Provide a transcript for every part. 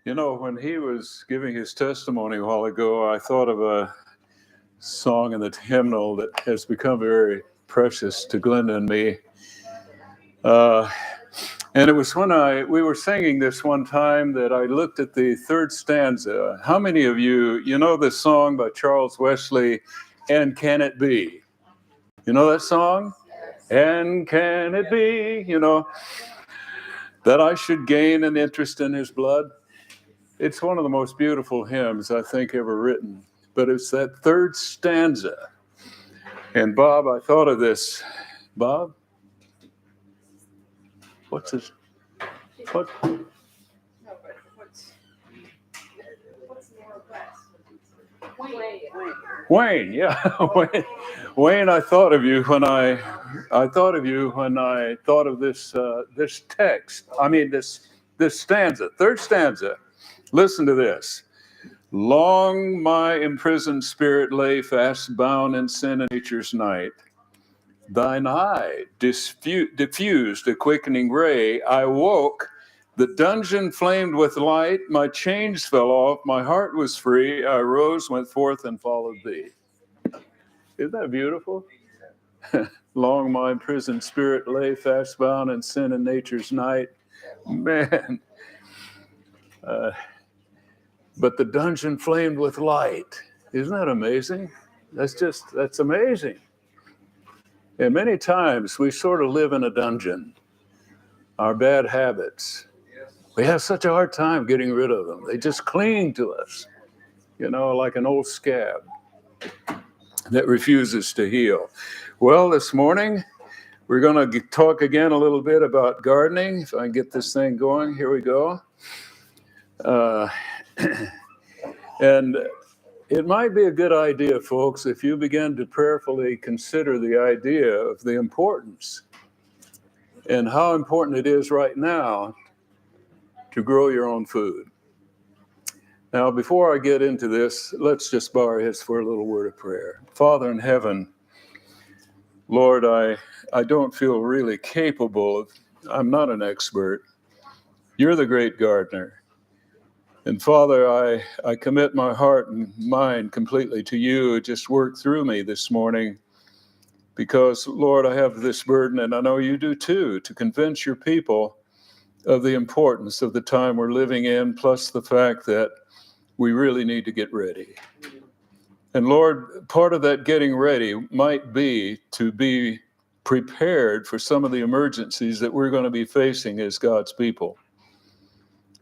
You know, when he was giving his testimony a while ago, I thought of a song in the hymnal that has become very precious to Glenda and me. And it was when we were singing this one time that I looked at the third stanza. How many of you know this song by Charles Wesley, And Can It Be? You know that song? And can it be, that I should gain an interest in his blood? It's one of the most beautiful hymns I think ever written. But it's that third stanza. And Bob, I thought of this. Bob? What's his? What? No, but what's Northwest? Wayne, yeah, Wayne. I thought of you when I thought of this text. I mean this stanza, third stanza. Listen to this. Long my imprisoned spirit lay fast bound in sin and nature's night. Thine eye diffused a quickening ray. I woke, the dungeon flamed with light. My chains fell off, my heart was free. I rose, went forth, and followed thee. Isn't that beautiful? Long my imprisoned spirit lay fast bound in sin and nature's night. Man. But the dungeon flamed with light. Isn't that amazing? That's amazing. And many times we sort of live in a dungeon. Our bad habits. We have such a hard time getting rid of them. They just cling to us, like an old scab that refuses to heal. Well, this morning, we're going to talk again a little bit about gardening. If I can get this thing going, here we go. And it might be a good idea, folks, if you begin to prayerfully consider the idea of the importance and how important it is right now to grow your own food. Now, before I get into this, let's just bow our heads for a little word of prayer. Father in heaven, Lord, I don't feel really capable of, I'm not an expert. You're the great gardener. And Father, I commit my heart and mind completely to you. Just work through me this morning because, Lord, I have this burden, and I know you do too, to convince your people of the importance of the time we're living in, plus the fact that we really need to get ready. And Lord, part of that getting ready might be to be prepared for some of the emergencies that we're going to be facing as God's people.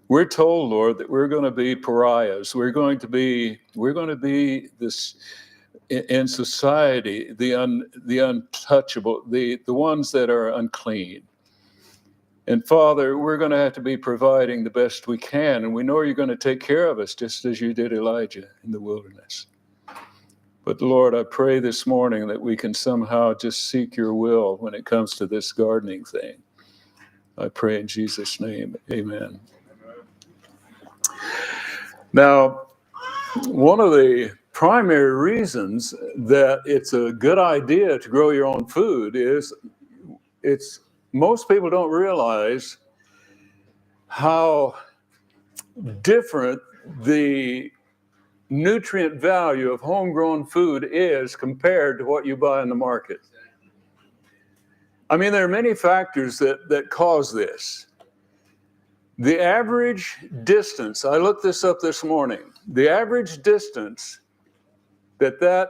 We're told, Lord, that we're going to be pariahs. We're going to be this in society, the untouchable, the ones that are unclean. And Father, we're going to have to be providing the best we can, and we know you're going to take care of us just as you did Elijah in the wilderness. But Lord, I pray this morning that we can somehow just seek your will when it comes to this gardening thing. I pray in Jesus' name, amen. Now, one of the primary reasons that it's a good idea to grow your own food is most people don't realize how different the nutrient value of homegrown food is compared to what you buy in the market. I mean, there are many factors that cause this. The average distance, I looked this up this morning, the average distance that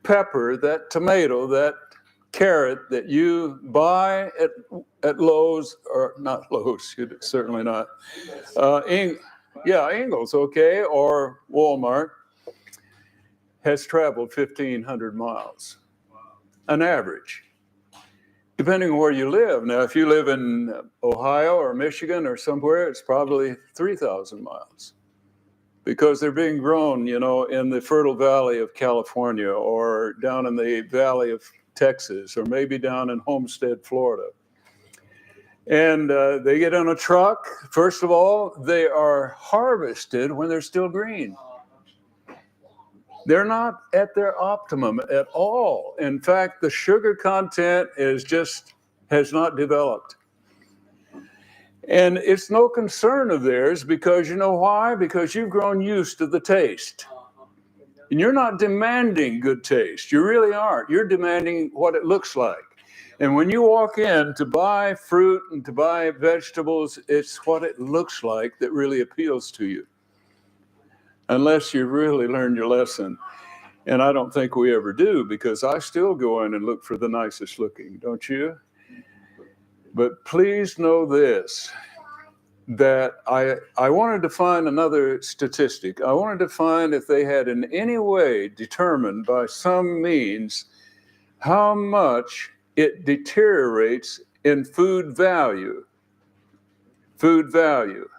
pepper, that tomato, that carrot that you buy at Lowe's, or not Lowe's, certainly not, Ingles, okay, or Walmart, has traveled 1,500 miles, an average. Depending on where you live. Now, if you live in Ohio or Michigan or somewhere, it's probably 3,000 miles because they're being grown, in the fertile valley of California or down in the valley of Texas or maybe down in Homestead, Florida. And they get on a truck. First of all, they are harvested when they're still green. They're not at their optimum at all. In fact, the sugar content has not developed. And it's no concern of theirs because you know why? Because you've grown used to the taste. And you're not demanding good taste. You really aren't. You're demanding what it looks like. And when you walk in to buy fruit and to buy vegetables, it's what it looks like that really appeals to you. Unless you've really learned your lesson. And I don't think we ever do, because I still go in and look for the nicest looking, don't you? But please know this, that I wanted to find another statistic. I wanted to find if they had in any way determined by some means how much it deteriorates in food value. Food value.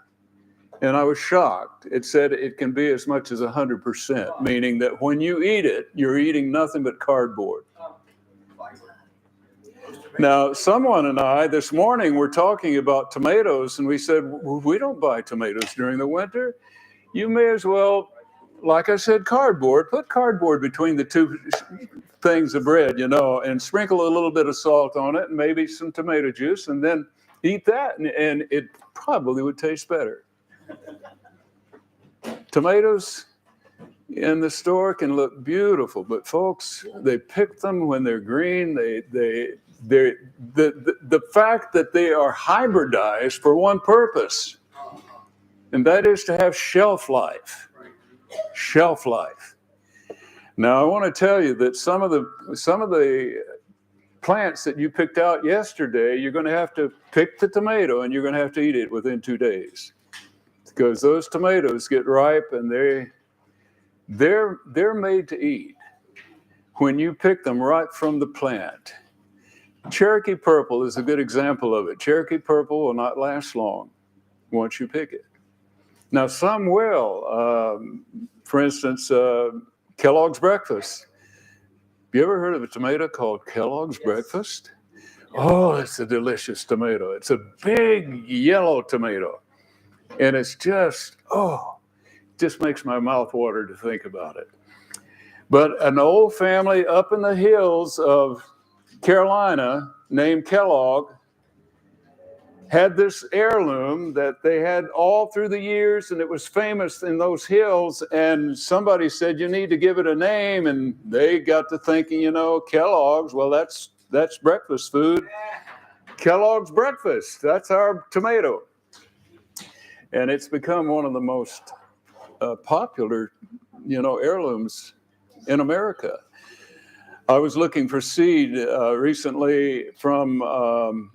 And I was shocked. It said it can be as much as 100%, meaning that when you eat it, you're eating nothing but cardboard. Now, someone and I this morning were talking about tomatoes, and we said, we don't buy tomatoes during the winter. You may as well, like I said, cardboard. Put cardboard between the two things of bread, and sprinkle a little bit of salt on it and maybe some tomato juice, and then eat that, and it probably would taste better. Tomatoes in the store can look beautiful, but folks, they pick them when they're green. The fact that they are hybridized for one purpose, and that is to have shelf life. Shelf life. Now, I want to tell you that some of the plants that you picked out yesterday, you're going to have to pick the tomato and you're going to have to eat it within 2 days, because those tomatoes get ripe and they're made to eat when you pick them right from the plant. Cherokee Purple is a good example of it. Cherokee Purple will not last long once you pick it. Now, some will. For instance, Kellogg's Breakfast. Have you ever heard of a tomato called Kellogg's Breakfast? Oh, it's a delicious tomato. It's a big yellow tomato. And it's just makes my mouth water to think about it. But an old family up in the hills of Carolina named Kellogg had this heirloom that they had all through the years, and it was famous in those hills. And somebody said, you need to give it a name. And they got to thinking, Kellogg's, well, that's breakfast food. Kellogg's Breakfast, that's our tomato. And it's become one of the most popular, heirlooms in America. I was looking for seed recently from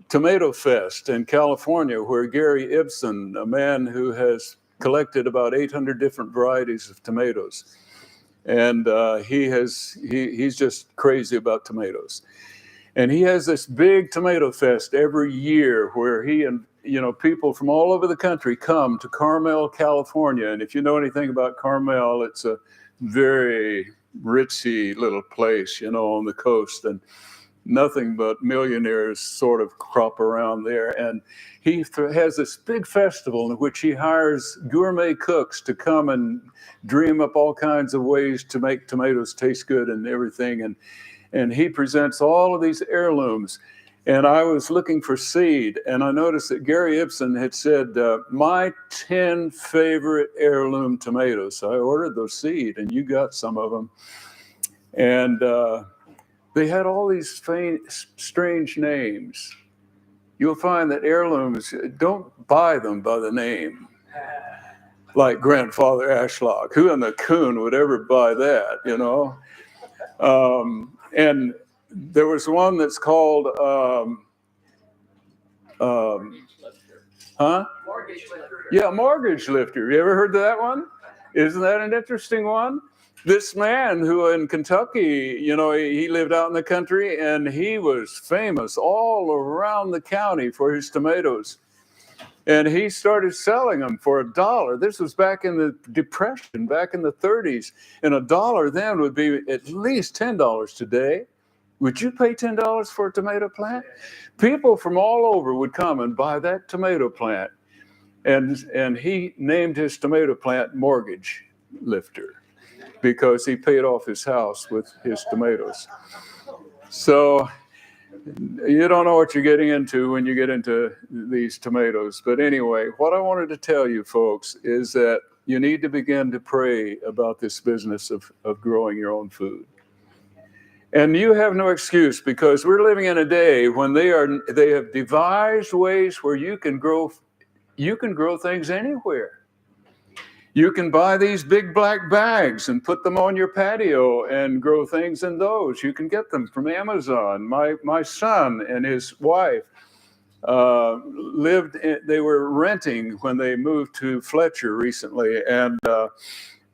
Tomato Fest in California, where Gary Ibsen, a man who has collected about 800 different varieties of tomatoes, and he's just crazy about tomatoes. And he has this big tomato fest every year where he and people from all over the country come to Carmel, California. And if you know anything about Carmel, it's a very ritzy little place, on the coast, and nothing but millionaires sort of crop around there. And he has this big festival in which he hires gourmet cooks to come and dream up all kinds of ways to make tomatoes taste good and everything. And he presents all of these heirlooms. And I was looking for seed, and I noticed that Gary Ibsen had said, my 10 favorite heirloom tomatoes. So I ordered those seed, and you got some of them. And they had all these strange names. You'll find that heirlooms, don't buy them by the name. Like Grandfather Ashlock. Who in the coon would ever buy that, And there was one that's called, Mortgage lifter. Yeah, Mortgage Lifter. You ever heard of that one? Isn't that an interesting one? This man who in Kentucky, he lived out in the country, and he was famous all around the county for his tomatoes. And he started selling them for $1. This was back in the Depression, back in the 30s. And $1 then would be at least $10 today. Would you pay $10 for a tomato plant? People from all over would come and buy that tomato plant. And he named his tomato plant Mortgage Lifter because he paid off his house with his tomatoes. So You don't know what you're getting into when you get into these tomatoes. But anyway, what I wanted to tell you folks is that you need to begin to pray about this business of growing your own food. And you have no excuse, because we're living in a day when they have devised ways where you can grow things anywhere. You can buy these big black bags and put them on your patio and grow things in those. You can get them from Amazon. My son and his wife they were renting when they moved to Fletcher recently, and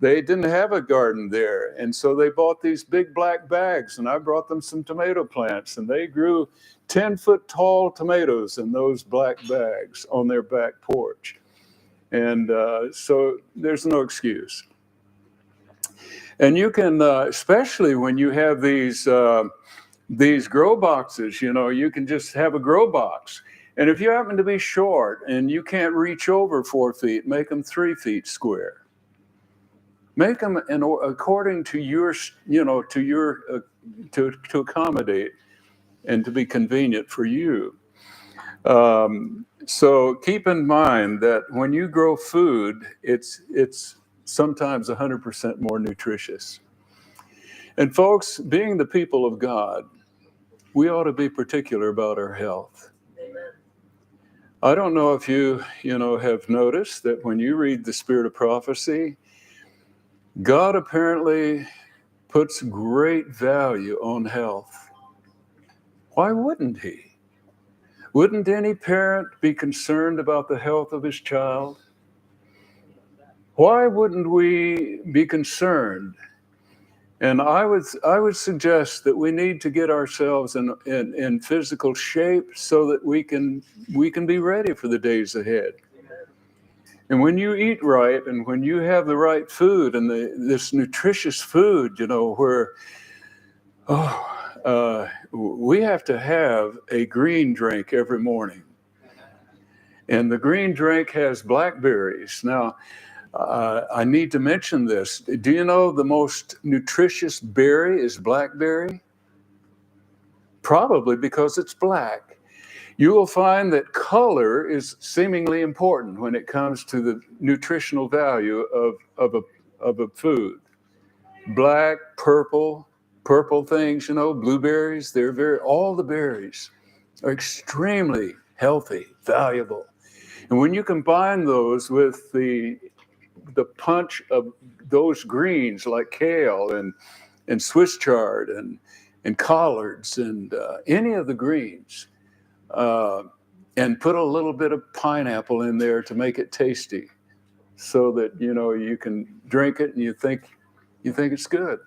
they didn't have a garden there. And so they bought these big black bags, and I brought them some tomato plants, and they grew 10-foot tall tomatoes in those black bags on their back porch. And so there's no excuse. And you can, especially when you have these grow boxes, you can just have a grow box. And if you happen to be short and you can't reach over 4 feet, make them 3 feet square. Make them according to your, to accommodate and to be convenient for you. So keep in mind that when you grow food, it's sometimes 100% more nutritious. And folks, being the people of God, we ought to be particular about our health. Amen. I don't know if you have noticed that when you read the Spirit of Prophecy, God apparently puts great value on health. Why wouldn't he? Wouldn't any parent be concerned about the health of his child? Why wouldn't we be concerned? And I would suggest that we need to get ourselves in physical shape so that we can be ready for the days ahead. And when you eat right, and when you have the right food and this nutritious food, where we have to have a green drink every morning. And the green drink has blackberries. Now, I need to mention this. Do you know the most nutritious berry is blackberry? Probably because it's black. You will find that color is seemingly important when it comes to the nutritional value of a food. Black, purple things, blueberries, all the berries are extremely healthy, valuable. And when you combine those with the punch of those greens like kale and Swiss chard and collards and any of the greens, and put a little bit of pineapple in there to make it tasty, so that you can drink it and you think it's good.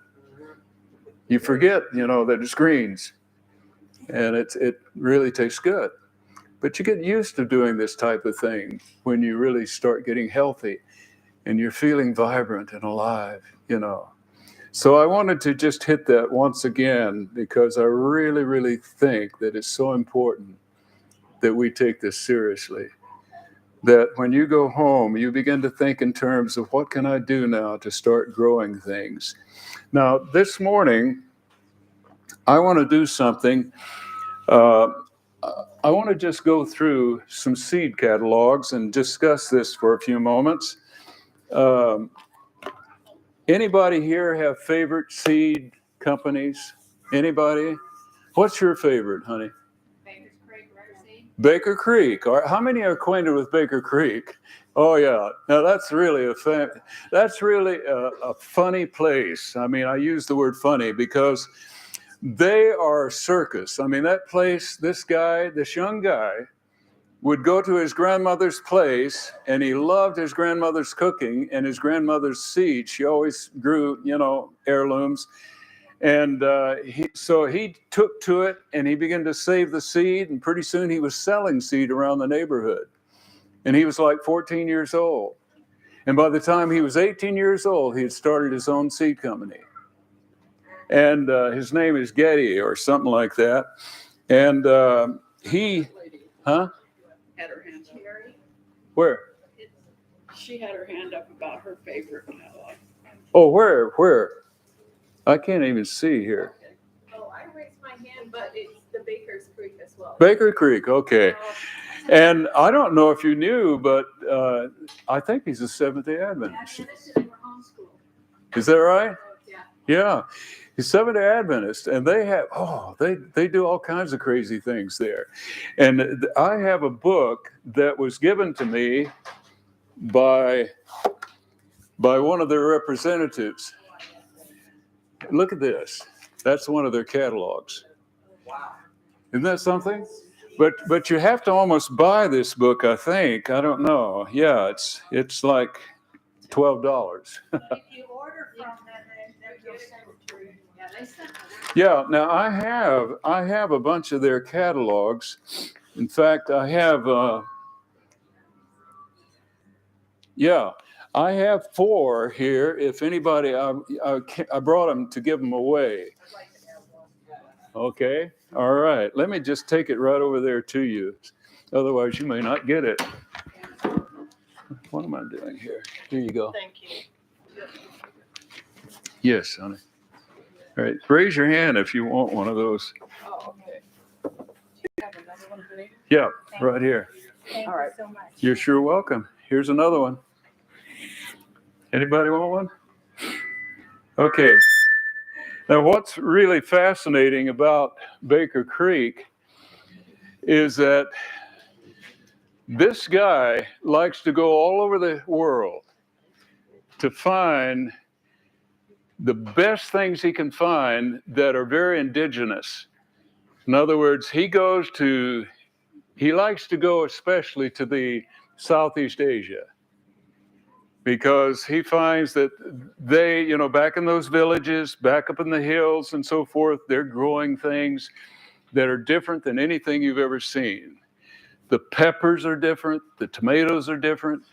You forget that it's greens, and it really tastes good. But you get used to doing this type of thing when you really start getting healthy and you're feeling vibrant and alive. So I wanted to just hit that once again, because I really, really think that it's so important that we take this seriously. That when you go home, you begin to think in terms of, what can I do now to start growing things? Now, this morning, I want to do something. I want to just go through some seed catalogs and discuss this for a few moments. Anybody here have favorite seed companies? Anybody? What's your favorite, honey? Baker's Creek Rose. Baker Creek. All right. How many are acquainted with Baker Creek? Oh yeah. Now that's really a funny place. I mean, I use the word funny because they are a circus. I mean, that place, this young guy would go to his grandmother's place, and he loved his grandmother's cooking and his grandmother's seed. She always grew, heirlooms. And so he took to it, and he began to save the seed, and pretty soon he was selling seed around the neighborhood. And he was like 14 years old. And by the time he was 18 years old, he had started his own seed company. And his name is Getty or something like that. And Had her hand up. Where? She had her hand up about her favorite catalog. Oh, where? I can't even see here. Oh, I raised my hand, but it's the Baker's Creek as well. Baker Creek, okay. And I don't know if you knew, but I think he's a Seventh-day Adventist. They were homeschooled. Is that right? Yeah. Yeah. He's Seventh-day Adventist, and they have, they do all kinds of crazy things there. And I have a book that was given to me by one of their representatives. Look at this. That's one of their catalogs. Wow. Isn't that something? But you have to almost buy this book, I think. I don't know. Yeah, it's like $12. If you order from them, they'll send it to you. Yeah, they sent it. Yeah, now I have a bunch of their catalogs. In fact, I have I have 4 here. If anybody, I brought them to give them away. I'd like to have one. Okay, all right. Let me just take it right over there to you. Otherwise, you may not get it. What am I doing here? Here you go. Thank you. Yes, honey. All right, raise your hand if you want one of those. Oh, okay. Do you have another one, Vinny? Yeah, right here. Thank All you right. so much. You're sure welcome. Here's another one. Anybody want one? Okay. Now, what's really fascinating about Baker Creek is that this guy likes to go all over the world to find the best things he can find that are very indigenous. In other words, he likes to go especially to the Southeast Asia, because he finds that they, back in those villages, back up in the hills and so forth, they're growing things that are different than anything you've ever seen. The peppers are different, the tomatoes are different,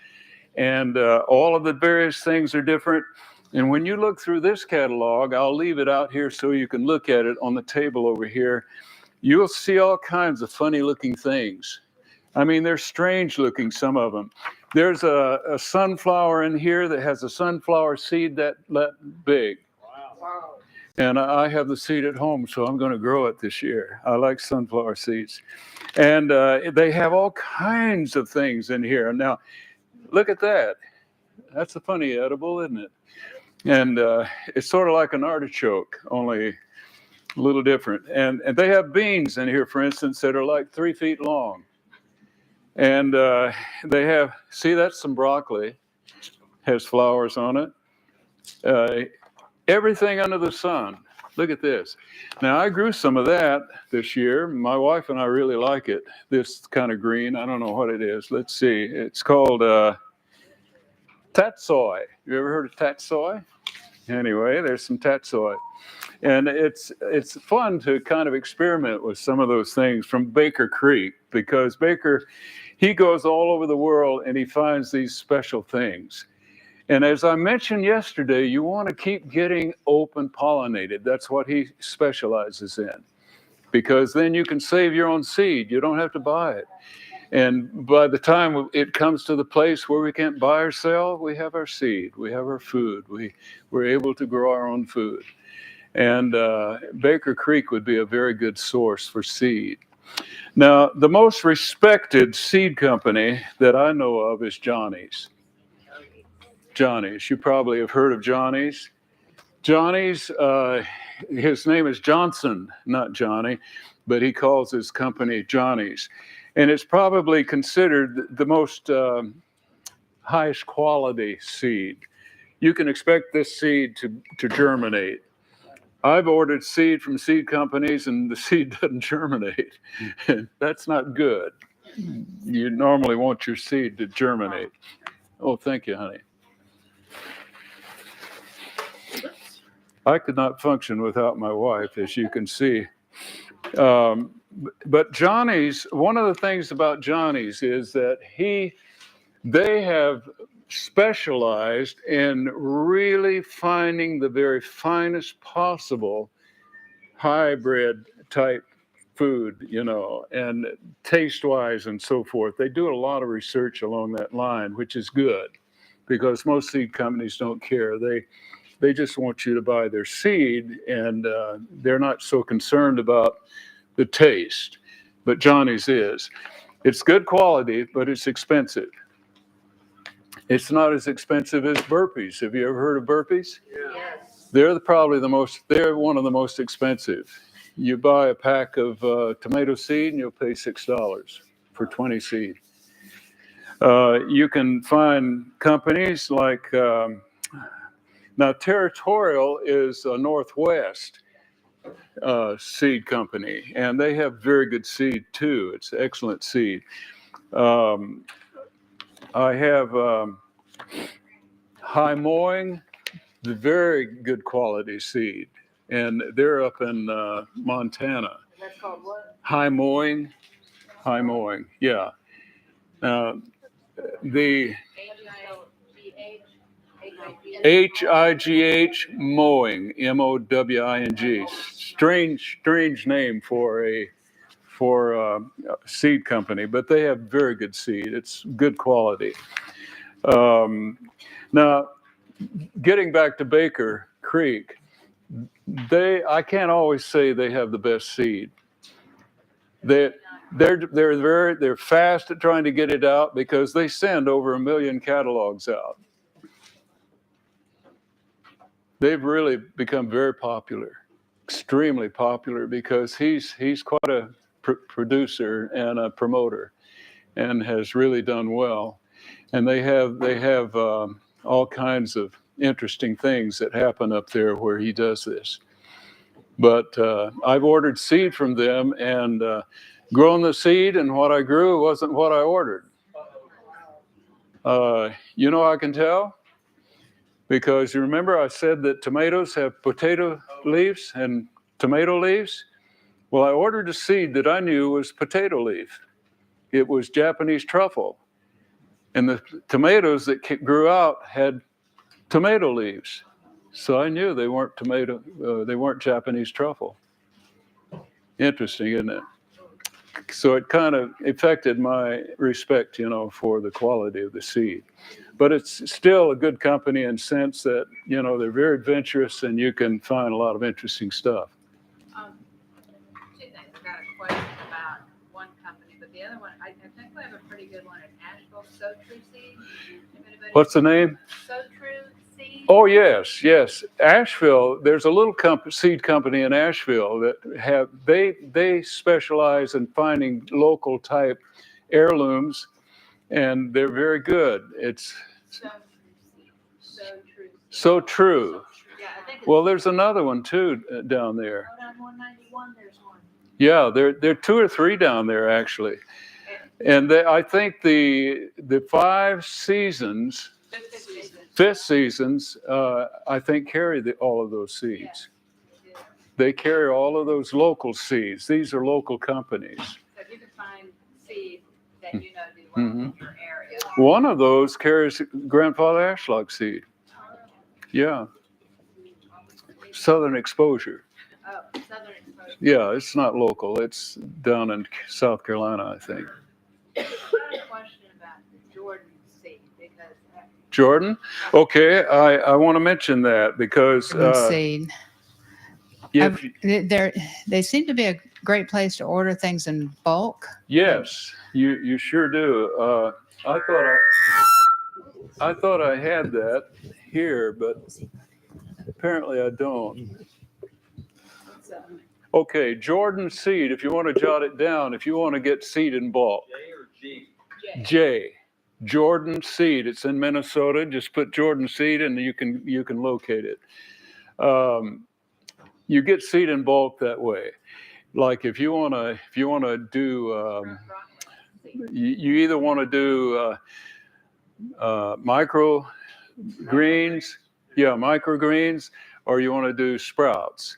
and all of the various things are different. And when you look through this catalog, I'll leave it out here so you can look at it on the table over here, you'll see all kinds of funny looking things. I mean, they're strange looking, some of them. There's a sunflower in here that has a sunflower seed that big. Wow. And I have the seed at home, so I'm going to grow it this year. I like sunflower seeds. And they have all kinds of things in here. Now, look at that. That's a funny edible, isn't it? And it's sort of like an artichoke, only a little different. And they have beans in here, for instance, that are like 3 feet long. And they have, see, that's some broccoli, has flowers on it. Everything under the sun. Look at this. Now, I grew some of that this year. My wife and I really like it. This kind of green, I don't know what it is. Let's see. It's called tatsoi. You ever heard of tatsoi? Anyway, there's some tatsoi. And it's fun to kind of experiment with some of those things from Baker Creek, because Baker, he goes all over the world and he finds these special things. And as I mentioned yesterday, you want to keep getting open pollinated. That's what he specializes in, because then you can save your own seed. You don't have to buy it. And by the time it comes to the place where we can't buy or sell, we have our seed, we have our food, we're able to grow our own food. And Baker Creek would be a very good source for seed. Now, the most respected seed company that I know of is Johnny's. Johnny's. You probably have heard of Johnny's. Johnny's, his name is Johnson, not Johnny, but he calls his company Johnny's. And it's probably considered the most highest quality seed. You can expect this seed to germinate. I've ordered seed from seed companies and the seed doesn't germinate. That's not good. You normally want your seed to germinate. Oh, thank you, honey. I could not function without my wife, as you can see. But Johnny's, one of the things about Johnny's is that they have specialized in really finding the very finest possible hybrid type food, and taste-wise and so forth. They do a lot of research along that line, which is good, because most seed companies don't care. They just want you to buy their seed, and they're not so concerned about the taste, but Johnny's is. It's good quality, but it's expensive. It's not as expensive as Burpees. Have you ever heard of Burpees? Yes. They're they're one of the most expensive. You buy a pack of tomato seed and you'll pay $6 for 20 seed. You can find companies like, now Territorial is a Northwest seed company, and they have very good seed too. It's excellent seed. I have High Mowing, the very good quality seed, and they're up in Montana. That's called what? High Mowing, yeah. The HIGH Mowing, MOWING. Strange name for a seed company, but they have very good seed. It's good quality. Now, getting back to Baker Creek, I can't always say they have the best seed. They're fast at trying to get it out because they send over 1 million catalogs out. They've really become very popular, extremely popular, because he's quite a producer and a promoter, and has really done well. And they have all kinds of interesting things that happen up there where he does this. But I've ordered seed from them and grown the seed, and what I grew wasn't what I ordered. You know, I can tell, because you remember I said that tomatoes have potato leaves and tomato leaves? Well, I ordered a seed that I knew was potato leaf. It was Japanese truffle. And the tomatoes that grew out had tomato leaves. So I knew they weren't Japanese truffle. Interesting, isn't it? So it kind of affected my respect, for the quality of the seed. But it's still a good company in the sense that, they're very adventurous and you can find a lot of interesting stuff. Two things. I got a question about one company, but the other one, I think we have a pretty good one in Asheville, So True Seed. What's the name? So True Seed. Oh, yes. Asheville, there's a little seed company in Asheville that they specialize in finding local type heirlooms, and they're very good. It's So True. So True. Yeah, I think it's Well, there's another one too down there. Out on 191, there's one. Yeah, there are 2 or 3 down there actually, and I think the 5 seasons, fifth seasons, I think carry all of those seeds. They carry all of those local seeds. These are local companies. So if you can find seed that you know do well in your area. One of those carries Grandfather Ashlock seed. Yeah. Southern Exposure. Oh, Southern Exposure. Yeah, it's not local. It's down in South Carolina, I think. I have a question about the Jordan seed because Jordan? Okay, I want to mention that because Seed. if, They seem to be a great place to order things in bulk. yes, you sure do. I thought I had that here, but apparently I don't. Okay, Jordan seed, if you want to jot it down, if you want to get seed in bulk. J or G? J. Jordan seed. It's in Minnesota. Just put Jordan seed and you can locate it. You get seed in bulk that way. Like if you want to do, you either want to do microgreens, or you want to do sprouts.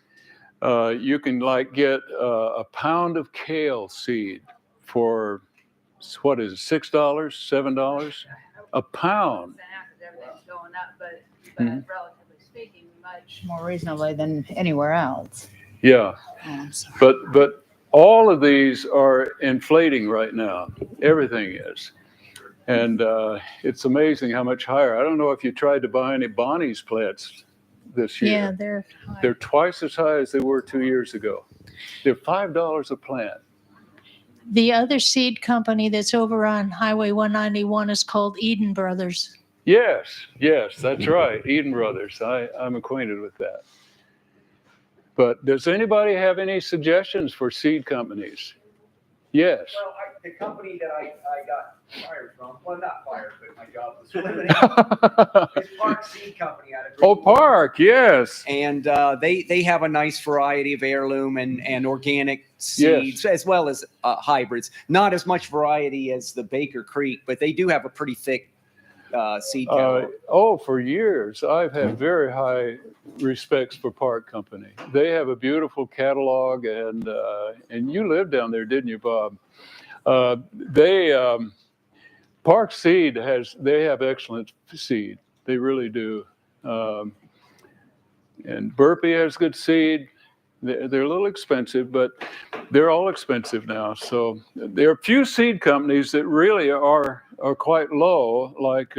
You can get a pound of kale seed for, what is it, $6, $7 a pound. everything's going up, but relatively speaking, much More reasonably than anywhere else. Yeah, Oh, I'm sorry. but all of these are inflating right now. Everything is. And it's amazing how much higher. I don't know if you tried to buy any Bonnie's plants this year. Yeah, They're twice as high as they were 2 years ago. They're $5 a plant. The other seed company that's over on Highway 191 is called Eden Brothers. Yes, that's right. Eden Brothers. I'm acquainted with that. But does anybody have any suggestions for seed companies? Yes. Well, the company that I got fired from, well, not fired, but my job was eliminated, is Park Seed Company out of Oh, Greenwood. Park, yes. And they have a nice variety of heirloom and organic seeds, as well as hybrids. Not as much variety as the Baker Creek, but they do have a pretty thick seed catalog. For years, I've had very high respects for Park Company. They have a beautiful catalog, and you lived down there, didn't you, Bob? Park Seed they have excellent seed. They really do. And Burpee has good seed. They're a little expensive, but they're all expensive now. So there are a few seed companies that really are quite low, like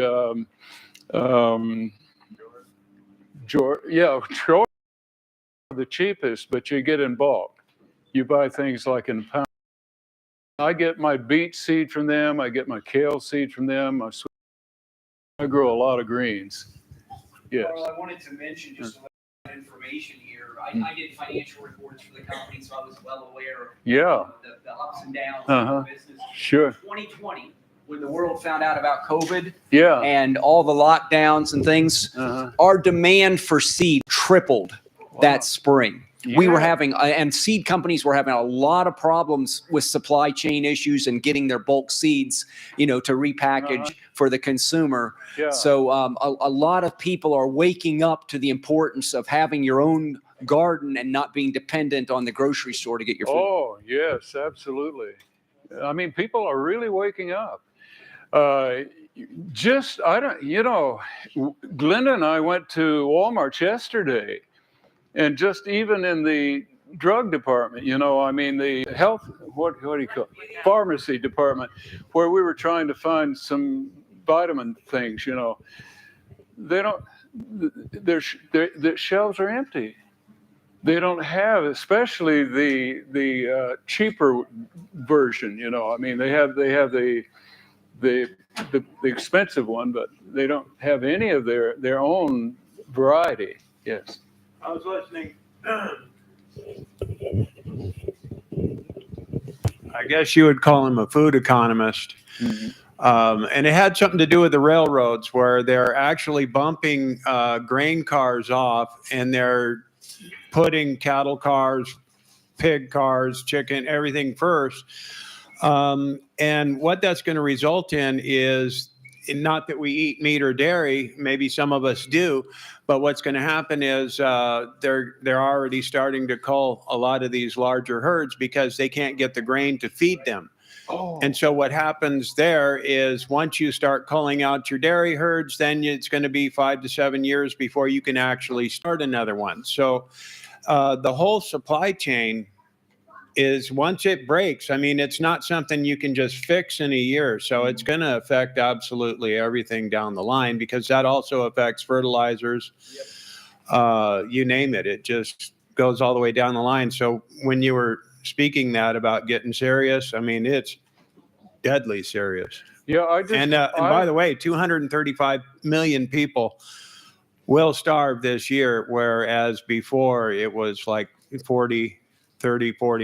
George, the cheapest, but you get in bulk. You buy things like in pounds. I get my beet seed from them. I get my kale seed from them. I grow a lot of greens. Yes. Carl, I wanted to mention just a little information here. I did financial reports for the company, so I was well aware of Yeah. the ups and downs Uh-huh. of the business. Sure. 2020, when the world found out about COVID Yeah. and all the lockdowns and things, our demand for seed tripled that spring. We were Yeah. having, and seed companies were having a lot of problems with supply chain issues and getting their bulk seeds, to repackage for the consumer. Yeah. So a lot of people are waking up to the importance of having your own garden and not being dependent on the grocery store to get your food. Oh, yes, absolutely. I mean, people are really waking up. Glenda and I went to Walmart yesterday, and just even in the drug department, the health, what do you call it? Pharmacy department, where we were trying to find some vitamin things, they don't, the shelves are empty. They don't have, especially the cheaper version, they have the expensive one, but they don't have any of their own variety. Yes. I was listening. I guess you would call him a food economist. Mm-hmm. And it had something to do with the railroads, where they're actually bumping grain cars off, and they're putting cattle cars, pig cars, chicken, everything first. And what that's going to result in is, not that we eat meat or dairy, maybe some of us do, but what's going to happen is they're already starting to cull a lot of these larger herds because they can't get the grain to feed them. Oh. And so what happens there is, once you start culling out your dairy herds, then it's going to be 5 to 7 years before you can actually start another one. So the whole supply chain is, once it breaks, it's not something you can just fix in a year. So it's going to affect absolutely everything down the line, because that also affects fertilizers. You name it. It just goes all the way down the line. So when you were speaking that about getting serious, it's deadly serious. Yeah, And by the way, 235 million people will starve this year, whereas before it was like 40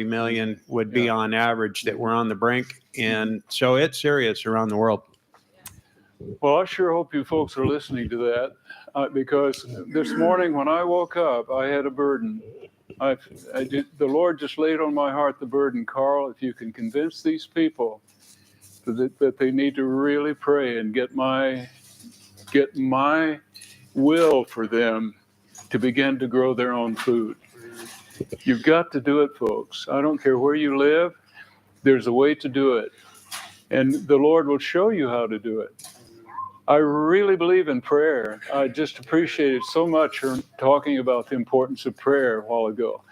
million would be on average that were on the brink. And so it's serious around the world. Well, I sure hope you folks are listening to that, because this morning when I woke up, I had a burden. The Lord just laid on my heart the burden, Carl, if you can convince these people that they need to really pray and get my will for them to begin to grow their own food. You've got to do it, folks. I don't care where you live. There's a way to do it. And the Lord will show you how to do it. I really believe in prayer. I just appreciated so much her talking about the importance of prayer a while ago.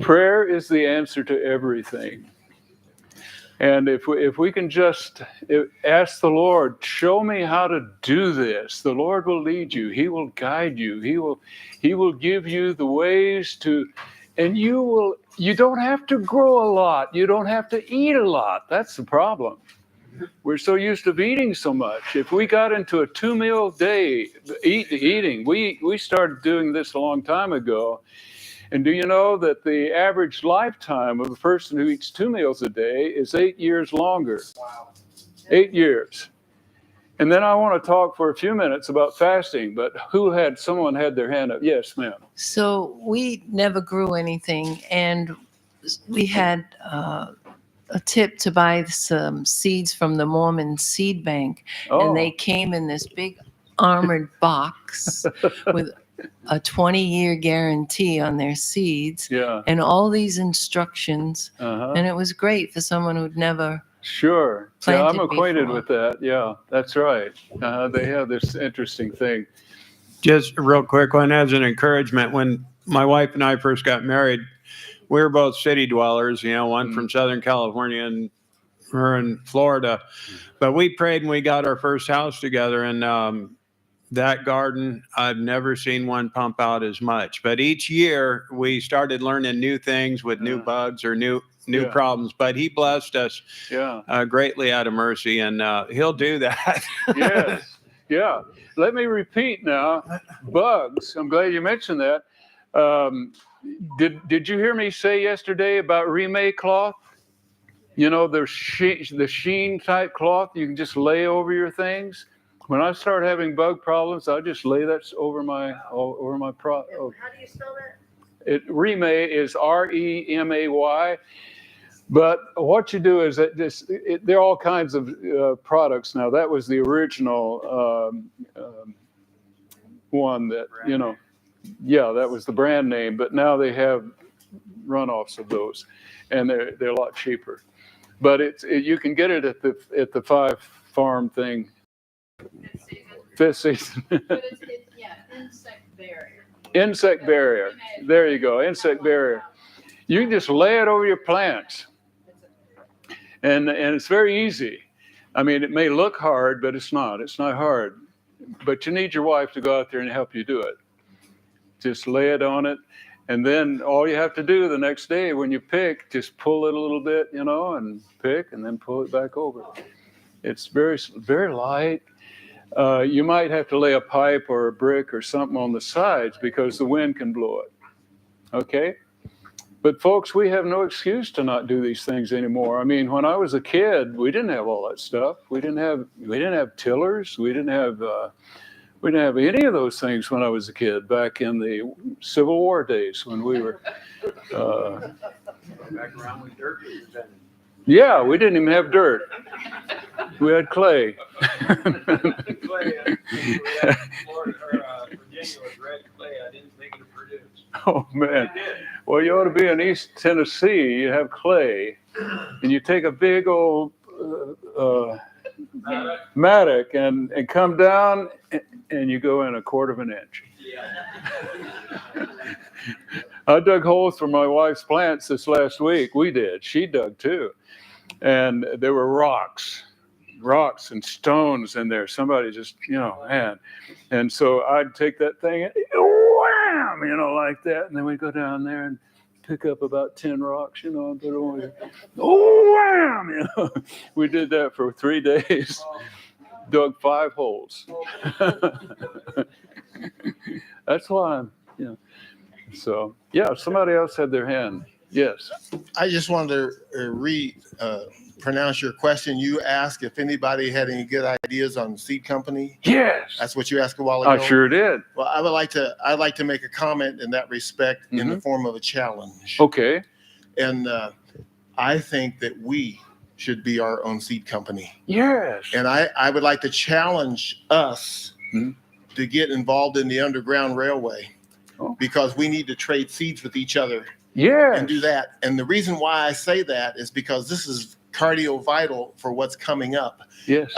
Prayer is the answer to everything. And if we can just ask the Lord, show me how to do this, the Lord will lead you. He will guide you. He will give you the ways to and you don't have to grow a lot. You don't have to eat a lot. That's the problem. We're so used to eating so much. If we got into a 2-meal day eating, we started doing this a long time ago. And do you know that the average lifetime of a person who eats 2 meals a day is 8 years longer? Wow. 8 years. And then I want to talk for a few minutes about fasting, but someone had their hand up. Yes, ma'am. So we never grew anything, and we had a tip to buy some seeds from the Mormon seed bank, and they came in this big armored box with a 20-year guarantee on their seeds, and all these instructions, and it was great for someone who'd never. Sure. Yeah, I'm planted acquainted before. with that. Yeah, that's right. They have this interesting thing. Just a real quick one as an encouragement. When my wife and I first got married, we were both city dwellers, one from Southern California and her in Florida. But we prayed and we got our first house together. And that garden, I've never seen one pump out as much. But each year we started learning new things with new bugs or new problems. But he blessed us greatly out of mercy, and he'll do that. Yes. Yeah. Let me repeat now. Bugs. I'm glad you mentioned that. Did you hear me say yesterday about remake cloth? The sheen type cloth you can just lay over your things. When I start having bug problems, I just lay that over my How do you spell that? Remay is REMAY. But what you do is that there are all kinds of products now. That was the original one that, that was the brand name. But now they have runoffs of those, and they're a lot cheaper. But you can get it at the 5 Farm thing. Fifth season. But it's insect barrier. Insect barrier. There you go. Insect barrier. You can just lay it over your plants. And it's very easy. I mean, it may look hard, but it's not. It's not hard. But you need your wife to go out there and help you do it. Just lay it on it. And then all you have to do the next day when you pick, just pull it a little bit, and pick, and then pull it back over. It's very, very light. You might have to lay a pipe or a brick or something on the sides because the wind can blow it. Okay? But folks, we have no excuse to not do these things anymore. I mean, when I was a kid, we didn't have all that stuff. We didn't have tillers. We didn't have any of those things when I was a kid back in the Civil War days when we were. Back around with dirt. Yeah, we didn't even have dirt. We had clay. Virginia was red clay. I didn't think it produce. Oh, man. Well, you ought to be in East Tennessee. You have clay, and you take a big old mattock and come down, and you go in 1/4 of an inch. Yeah. I dug holes for my wife's plants this last week. We did. She dug too. And there were rocks and stones in there. Somebody just, man. And so I'd take that thing and wham, like that. And then we'd go down there and pick up about 10 rocks, and put it on there. Wham, We did that for 3 days. Dug 5 holes. That's why I'm, So, somebody else had their hand. Yes. I just wanted to pronounce your question. You asked if anybody had any good ideas on seed company. Yes. That's what you asked a while ago. I sure did. Well, I'd like to make a comment in that respect in the form of a challenge. Okay. And I think that we should be our own seed company. Yes. And I would like to challenge us to get involved in the Underground Railway because we need to trade seeds with each other. Yes. And do that. And the reason why I say that is because this is cardio vital for what's coming up. Yes.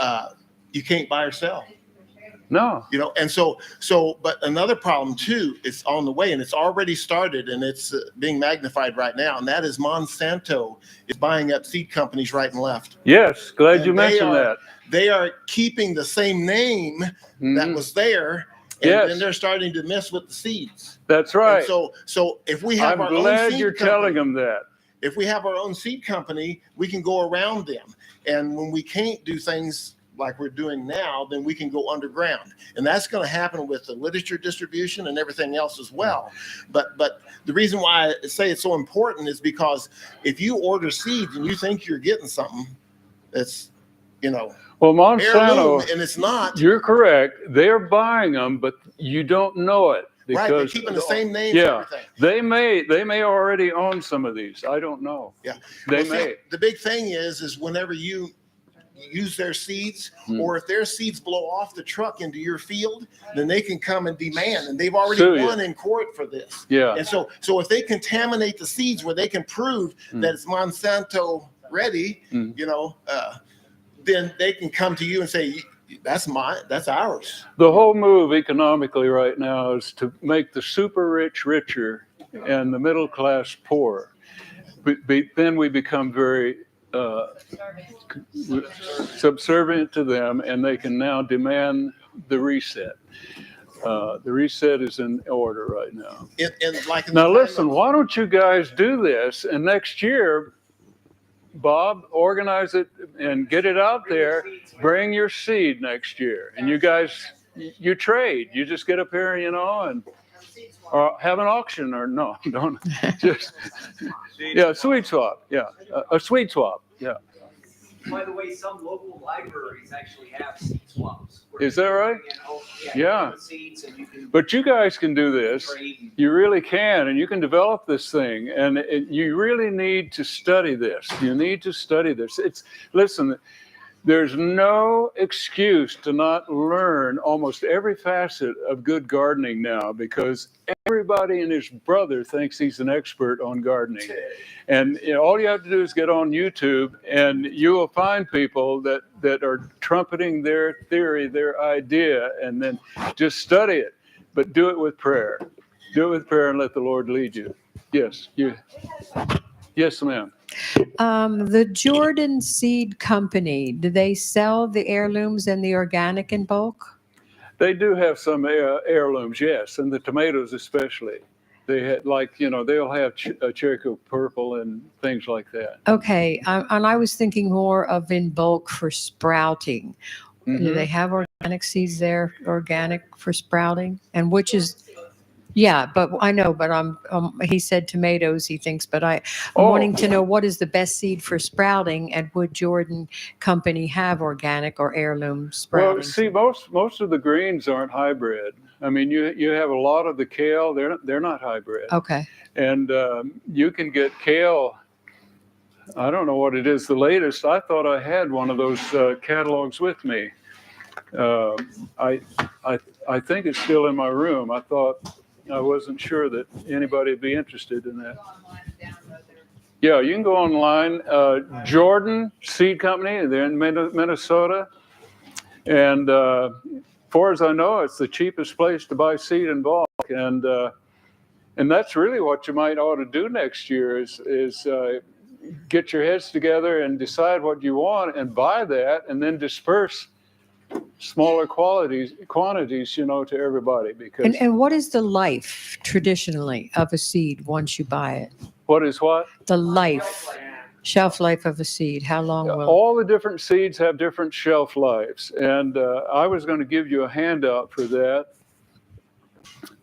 You can't buy or sell. No. And but another problem too is on the way, and it's already started, and it's being magnified right now, and that is Monsanto is buying up seed companies right and left. Yes. Glad And you mentioned that. They are keeping the same name that was there, And Yes. then they're starting to mess with the seeds. That's And right. so if we have I'm our own glad seed you're company, telling them that. if we have our own seed company, we can go around them. And when we can't do things like we're doing now, then we can go underground. And that's going to happen with the literature distribution and everything else as well. But the reason why I say it's so important is because if you order seeds and you think you're getting something that's, Well, heirloom, Monsanto, and it's not, you're correct. They're buying them, but you don't know it right, they're because keeping the same names yeah. and everything. they may already own some of these. I don't know. Yeah. They Well, see, may. the big thing is whenever you use their seeds, or if their seeds blow off the truck into your field, then they can come and demand, and they've already Sue you. won in court for this. Yeah. And so if they contaminate the seeds where they can prove that it's Monsanto ready, then they can come to you and say, that's ours. The whole move economically right now is to make the super rich richer and the middle class poorer. Then we become very subservient to them, and they can now demand the reset. The reset is in order right now. Now listen, why don't you guys do this? And next year, Bob, organize it and get it out there. Bring your seed next year, and you guys, you trade. You just get up here, and or have an auction, or no, don't just sweet swap. Yeah, a sweet swap. Yeah. By the way, some local libraries actually have seed swaps. Is that right? Yeah. Seeds and you can But you guys can do this. trade. You really can, and you can develop this thing. And you really need to study this. You need to study this. Listen, there's no excuse to not learn almost every facet of good gardening now, because everybody and his brother thinks he's an expert on gardening. And all you have to do is get on YouTube, and you will find people that are trumpeting their theory, their idea, and then just study it. But do it with prayer. Do it with prayer and let the Lord lead you. Yes, you. Yes, ma'am. The Jordan Seed Company, do they sell the heirlooms and the organic in bulk? They do have some heirlooms, yes, and the tomatoes especially. They had they'll have Cherokee Purple and things like that. Okay, and I was thinking more of in bulk for sprouting. Do they have organic seeds there, organic for sprouting? And which is, yeah, but I know, but he said tomatoes, he thinks, but I'm wanting to know what is the best seed for sprouting, and would Jordan Company have organic or heirloom sprouting? Well, see, most of the greens aren't hybrid. I mean, you have a lot of the kale, they're not hybrid. Okay. And you can get kale. I don't know what it is, the latest. I thought I had one of those catalogs with me. I think it's still in my room. I wasn't sure that anybody would be interested in that. Yeah, you can go online. Jordan Seed Company, they're in Minnesota. And far as I know, it's the cheapest place to buy seed in bulk. And that's really what you might ought to do next year is get your heads together and decide what you want and buy that, and then disperse smaller quantities, to everybody. Because and what is the life traditionally of a seed once you buy it? What is what? The shelf life of a seed. How long will? All the different seeds have different shelf lives, and I was going to give you a handout for that.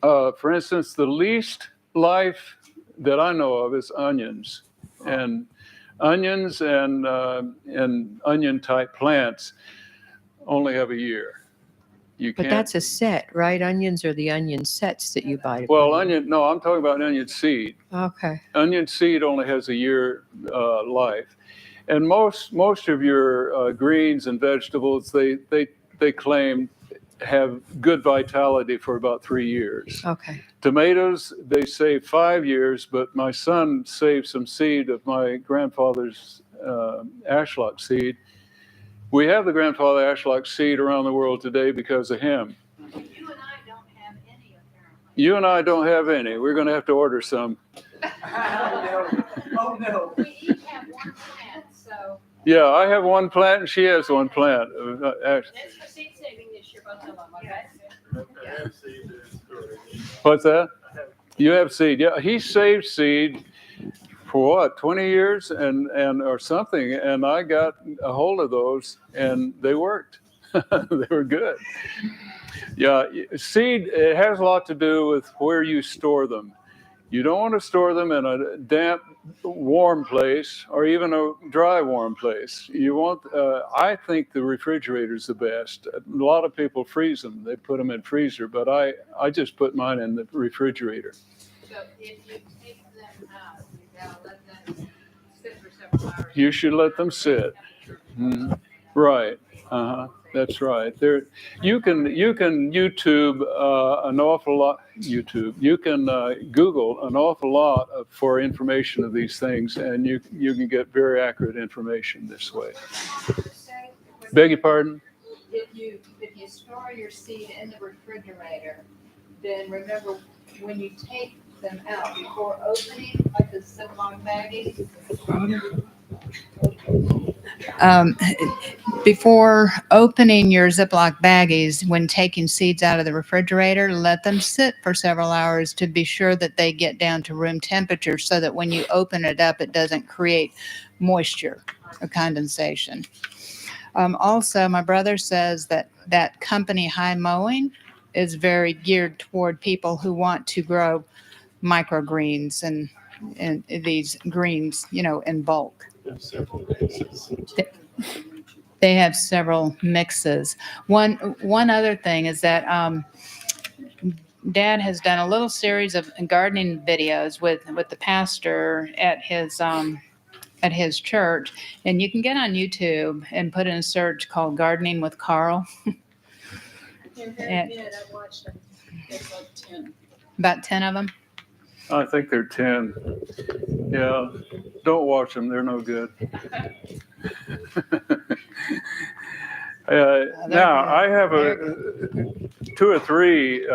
For instance, the least life that I know of is onions, and onion type plants only have a year. But that's a set, right? Onions are the onion sets that you buy. Well, I'm talking about onion seed. Okay. Onion seed only has a year life. And most of your greens and vegetables, they claim have good vitality for about 3 years. Okay. Tomatoes, they say 5 years, but my son saved some seed of my grandfather's ashlock seed. We have the grandfather ashlock seed around the world today because of him. You and I don't have any, apparently. You and I don't have any. We're going to have to order some. Oh, no. We each have one plant, so. Yeah, I have one plant and she has one plant. That's for seed saving this year, What's that? You have seed. Yeah, he saved seed for what, 20 years and or something. And I got a hold of those and they worked. They were good. Yeah, seed, it has a lot to do with where you store them. You don't want to store them in a damp, warm place or even a dry, warm place. You want, I think the refrigerator's the best. A lot of people freeze them. They put them in freezer, but I just put mine in the refrigerator. So if you take them out, you gotta let them sit for several hours. You should let them sit. Mhm. Right. That's right. There, you can YouTube an awful lot. You can Google an awful lot for information of these things, and you can get very accurate information this way. Beg your pardon? If you store your seed in the refrigerator, then remember when you take them out before opening, like the Ziploc baggies. Before opening your Ziploc baggies, when taking seeds out of the refrigerator, let them sit for several hours to be sure that they get down to room temperature so that when you open it up, it doesn't create moisture or condensation. Also, my brother says that company High Mowing is very geared toward people who want to grow microgreens and these greens, in bulk. They have several mixes. One other thing is that Dad has done a little series of gardening videos with the pastor at his church, and you can get on YouTube and put in a search called Gardening with Carl. They're very good. I watched them. There's like 10. About 10 of them. I think they're 10. Yeah, don't watch them. They're no good. Now, I have two or three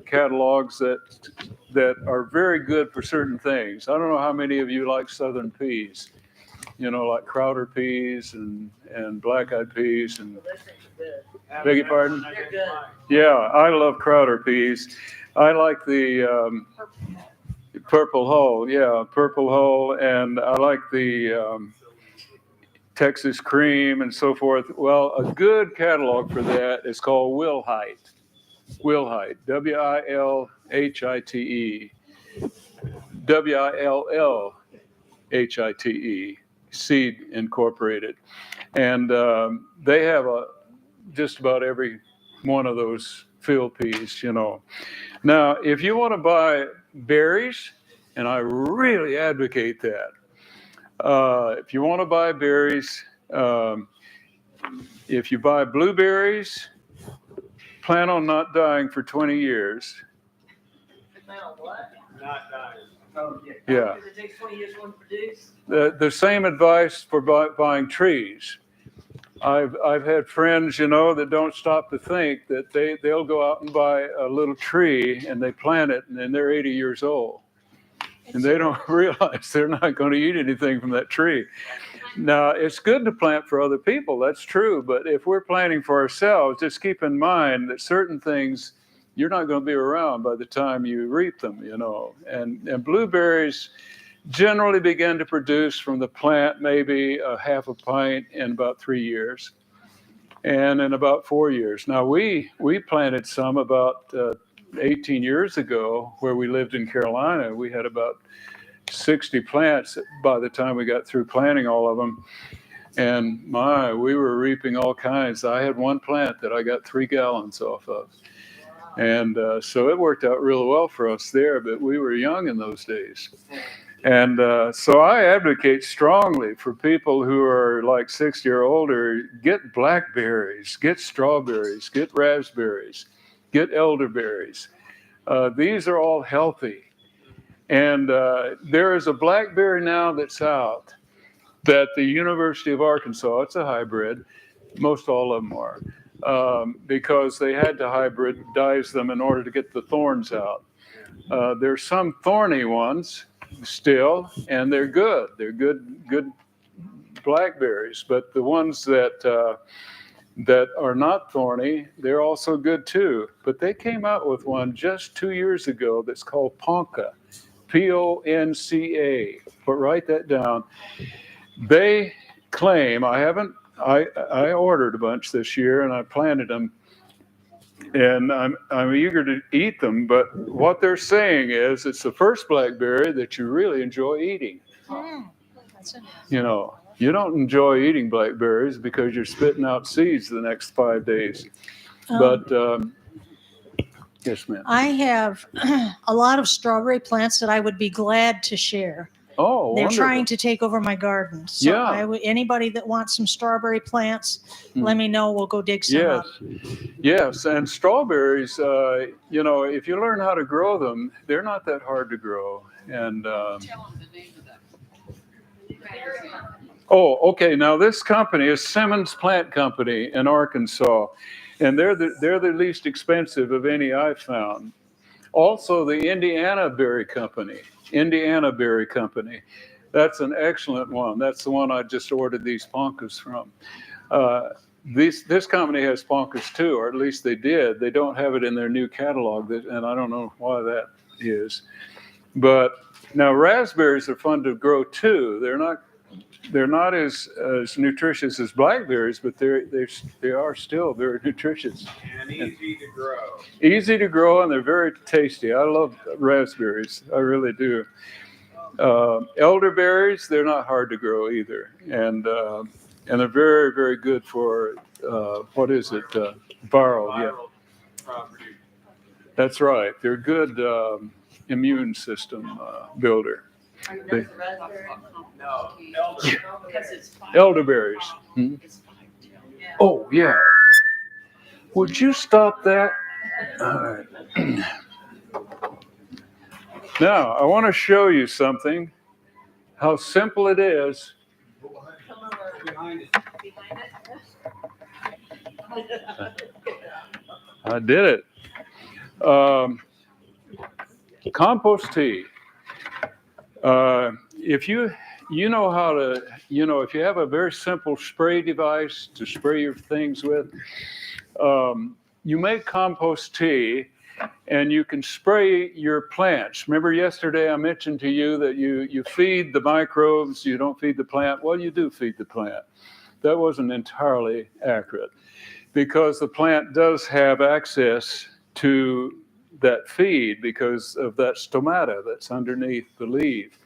catalogs that are very good for certain things. I don't know how many of you like southern peas, like Crowder peas and black-eyed peas and beg your pardon? They're good. Yeah, I love Crowder peas. I like the Purple Hull, Purple Hull, and I like the Texas Cream and so forth. Well, a good catalog for that is called Willhite. Willhite, Willhite, Willhite, Seed Incorporated, and they have just about every one of those field peas. Now, if you want to buy berries, and I really advocate that. If you want to buy berries, if you buy blueberries, plan on not dying for 20 years. Not dying. Yeah. Because it takes 20 years for one to produce. The same advice for buying trees. I've had friends, that don't stop to think that they'll go out and buy a little tree and they plant it and then they're 80 years old. And they don't realize they're not going to eat anything from that tree. Now, it's good to plant for other people, that's true. But if we're planting for ourselves, just keep in mind that certain things, you're not going to be around by the time you reap them, And blueberries generally begin to produce from the plant maybe a half a pint in about 3 years. And in about 4 years. Now, we planted some about 18 years ago where we lived in Carolina. We had about 60 plants by the time we got through planting all of them. And we were reaping all kinds. I had one plant that I got 3 gallons off of. And so it worked out really well for us there, but we were young in those days. And so I advocate strongly for people who are like 60 or older, get blackberries, get strawberries, get raspberries, get elderberries. These are all healthy. And there is a blackberry now that's out that the University of Arkansas, it's a hybrid, most all of them are, because they had to hybridize them in order to get the thorns out. There's some thorny ones still, and they're good. They're good blackberries. But the ones that that are not thorny. They're also good too. But they came out with one just 2 years ago that's called Ponca, Ponca. But write that down. They claim, I ordered a bunch this year and I planted them, and I'm eager to eat them. But what they're saying is it's the first blackberry that you really enjoy eating. That's interesting. You know, you don't enjoy eating blackberries because you're spitting out seeds the next 5 days. But yes, ma'am. I have a lot of strawberry plants that I would be glad to share. Oh, They're wonderful. trying to take over my garden. So Yeah. Anybody that wants some strawberry plants, let me know. We'll go dig some Yes, up. yes, and strawberries. You know, if you learn how to grow them, they're not that hard to grow. And oh, okay. Now this company is Simmons Plant Company in Arkansas, and they're the least expensive of any I've found. Also, the Indiana Berry Company. That's an excellent one. That's the one I just ordered these Poncas from. This company has Poncas too, or at least they did. They don't have it in their new catalog, and I don't know why that is. But now raspberries are fun to grow too. They're not as nutritious as blackberries, but they are still very nutritious. And easy to grow. Easy to grow, and they're very tasty. I love raspberries. I really do. Elderberries, they're not hard to grow either. And they're very, very good for, what is it? Viral, yeah. Property. That's right. They're good immune system builder. They- No, elder. Because it's fine. Elderberries. Hmm? It's fine. Oh, yeah. Would you stop that? All right. Now, I want to show you something, how simple it is. Behind it. I did it. Compost tea. If you know how to, if you have a very simple spray device to spray your things with, you make compost tea and you can spray your plants. Remember yesterday I mentioned to you that you feed the microbes, you don't feed the plant. Well, you do feed the plant. That wasn't entirely accurate because the plant does have access to that feed because of that stomata that's underneath the leaf.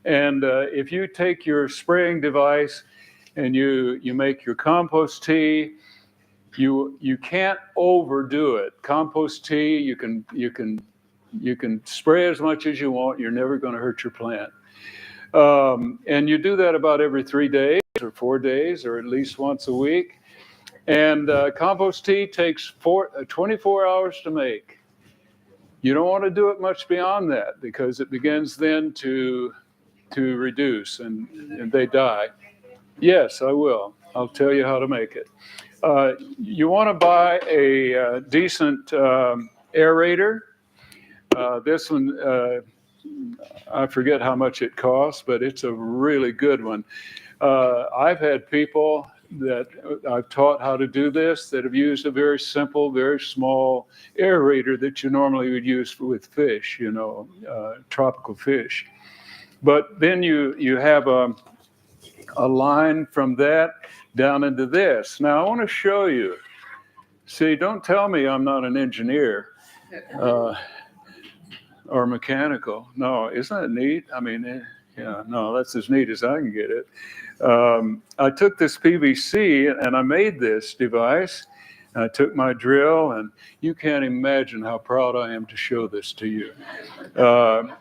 And if you take your spraying device and you make your compost tea, you can't overdo it. Compost tea, you can spray as much as you want. You're never going to hurt your plant. And you do that about every 3 days or 4 days or at least once a week. And compost tea takes 24 hours to make. You don't want to do it much beyond that because it begins then to reduce and they die. Yes, I will. I'll tell you how to make it. You want to buy a decent aerator. This one, I forget how much it costs, but it's a really good one. I've had people that I've taught how to do this that have used a very simple, very small aerator that you normally would use with fish, tropical fish. But then you have a line from that down into this. Now I want to show you. See, don't tell me I'm not an engineer or mechanical. No, isn't that neat? I mean, yeah, no, that's as neat as I can get it. I took this PVC and I made this device. I took my drill, and you can't imagine how proud I am to show this to you.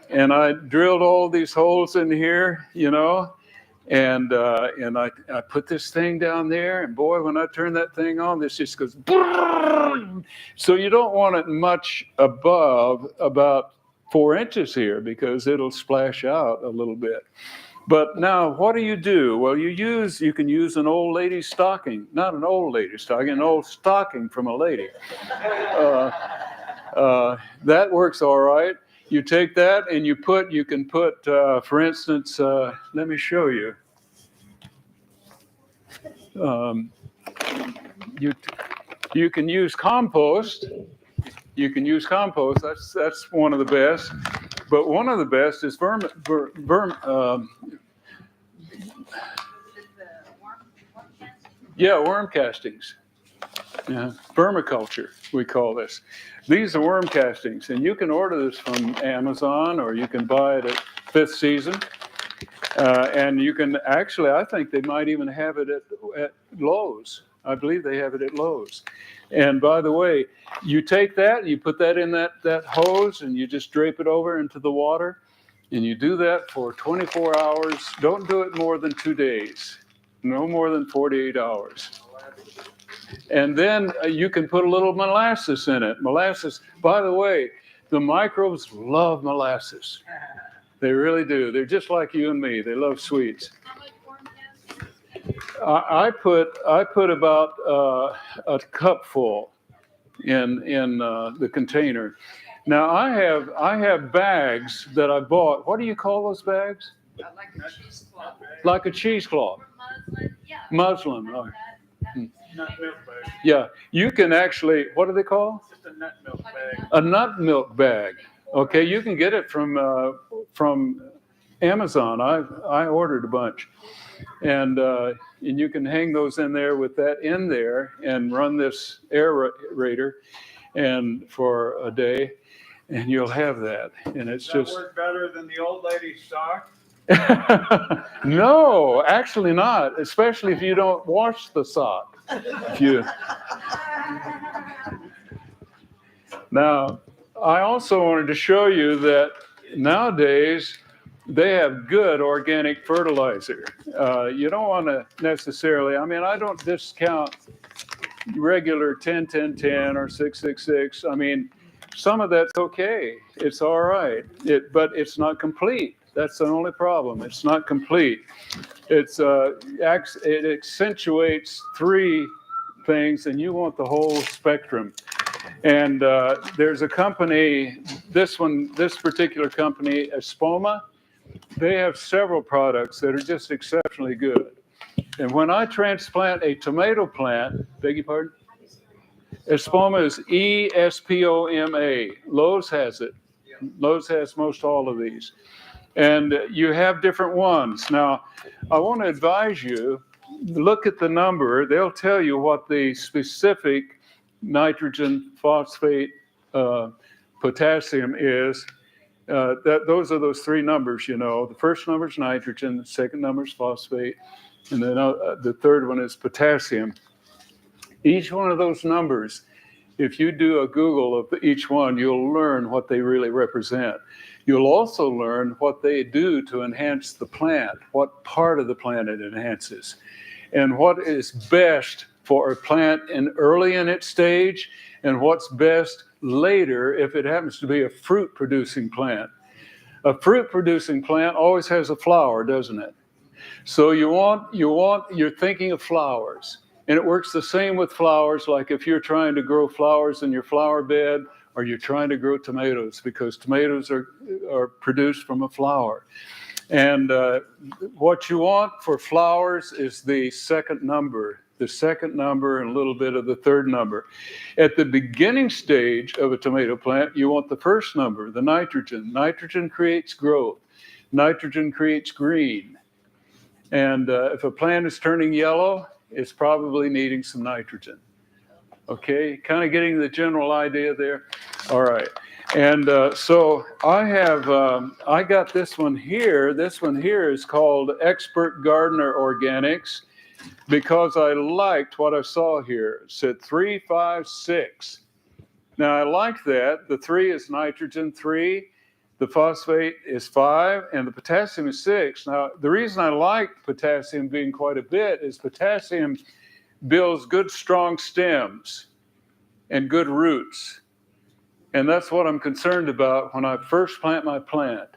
And I drilled all these holes in here, and I put this thing down there, and boy, when I turn that thing on, this just goes. So you don't want it much above about 4 inches here because it'll splash out a little bit. But now, what do? Well, you can use an old lady's stocking, not an old lady's stocking, an old stocking from a lady. That works all right. You take that and you can put, for instance, let me show you. you can use compost. You can use compost. That's one of the best. But one of the best is worm castings. Yeah, vermiculture, we call this. These are worm castings, and you can order this from Amazon, or you can buy it at Fifth Season. And you can actually, I think they might even have it at Lowe's. I believe they have it at Lowe's. And by the way, you take that, you put that in that hose, and you just drape it over into the water, and you do that for 24 hours. Don't do it more than 2 days, no more than 48 hours. And then you can put a little molasses in it. Molasses, by the way, the microbes love molasses. They really do. They're just like you and me. They love sweets. I put about a cup full in the container. Now I have bags that I bought. What do you call those bags? Like a cheesecloth. Like a cheesecloth. Muslin, yeah. Muslin. Oh. Nut milk bag. Yeah, you can actually. What do they call? Just a nut milk bag. A nut milk bag. Okay, you can get it from Amazon. I ordered a bunch, and you can hang those in there with that in there and run this aerator, and for a day, and you'll have that. And it's Does that just work better than the old lady's sock? no, actually not. Especially if you don't wash the sock. Now, I also wanted to show you that nowadays they have good organic fertilizer. You don't want to necessarily, I mean, I don't discount regular 10-10-10 or 6-6-6. I mean, some of that's okay. It's all right. But it's not complete. That's the only problem. It's not complete. It accentuates 3 things, and you want the whole spectrum. And there's a company, this particular company, Espoma. They have several products that are just exceptionally good. And when I transplant a tomato plant, beg your pardon? Espoma is Espoma. Lowe's has it. Lowe's has most all of these. And you have different ones. Now, I want to advise you, look at the number. They'll tell you what the specific nitrogen, phosphate, potassium is. Those are those 3 numbers, you know. The first number is nitrogen, the second number is phosphate, and then the third one is potassium. Each one of those numbers, if you do a Google of each one, you'll learn what they really represent. You'll also learn what they do to enhance the plant, what part of the plant it enhances, and what is best for a plant early in its stage, and what's best later if it happens to be a fruit-producing plant. A fruit-producing plant always has a flower, doesn't it? So you're thinking of flowers. And it works the same with flowers, like if you're trying to grow flowers in your flower bed, or you're trying to grow tomatoes, because tomatoes are produced from a flower. And what you want for flowers is the second number and a little bit of the third number. At the beginning stage of a tomato plant, you want the first number, the nitrogen. Nitrogen creates growth. Nitrogen creates green. And if a plant is turning yellow, it's probably needing some nitrogen. Okay, kind of getting the general idea there. All right. And so I got this one here. This one here is called Expert Gardener Organics, because I liked what I saw here. It said 3, 5, 6. Now I like that. The 3 is nitrogen 3, the phosphate is 5, and the potassium is 6. Now the reason I like potassium being quite a bit is potassium builds good strong stems and good roots. And that's what I'm concerned about when I first plant my plant.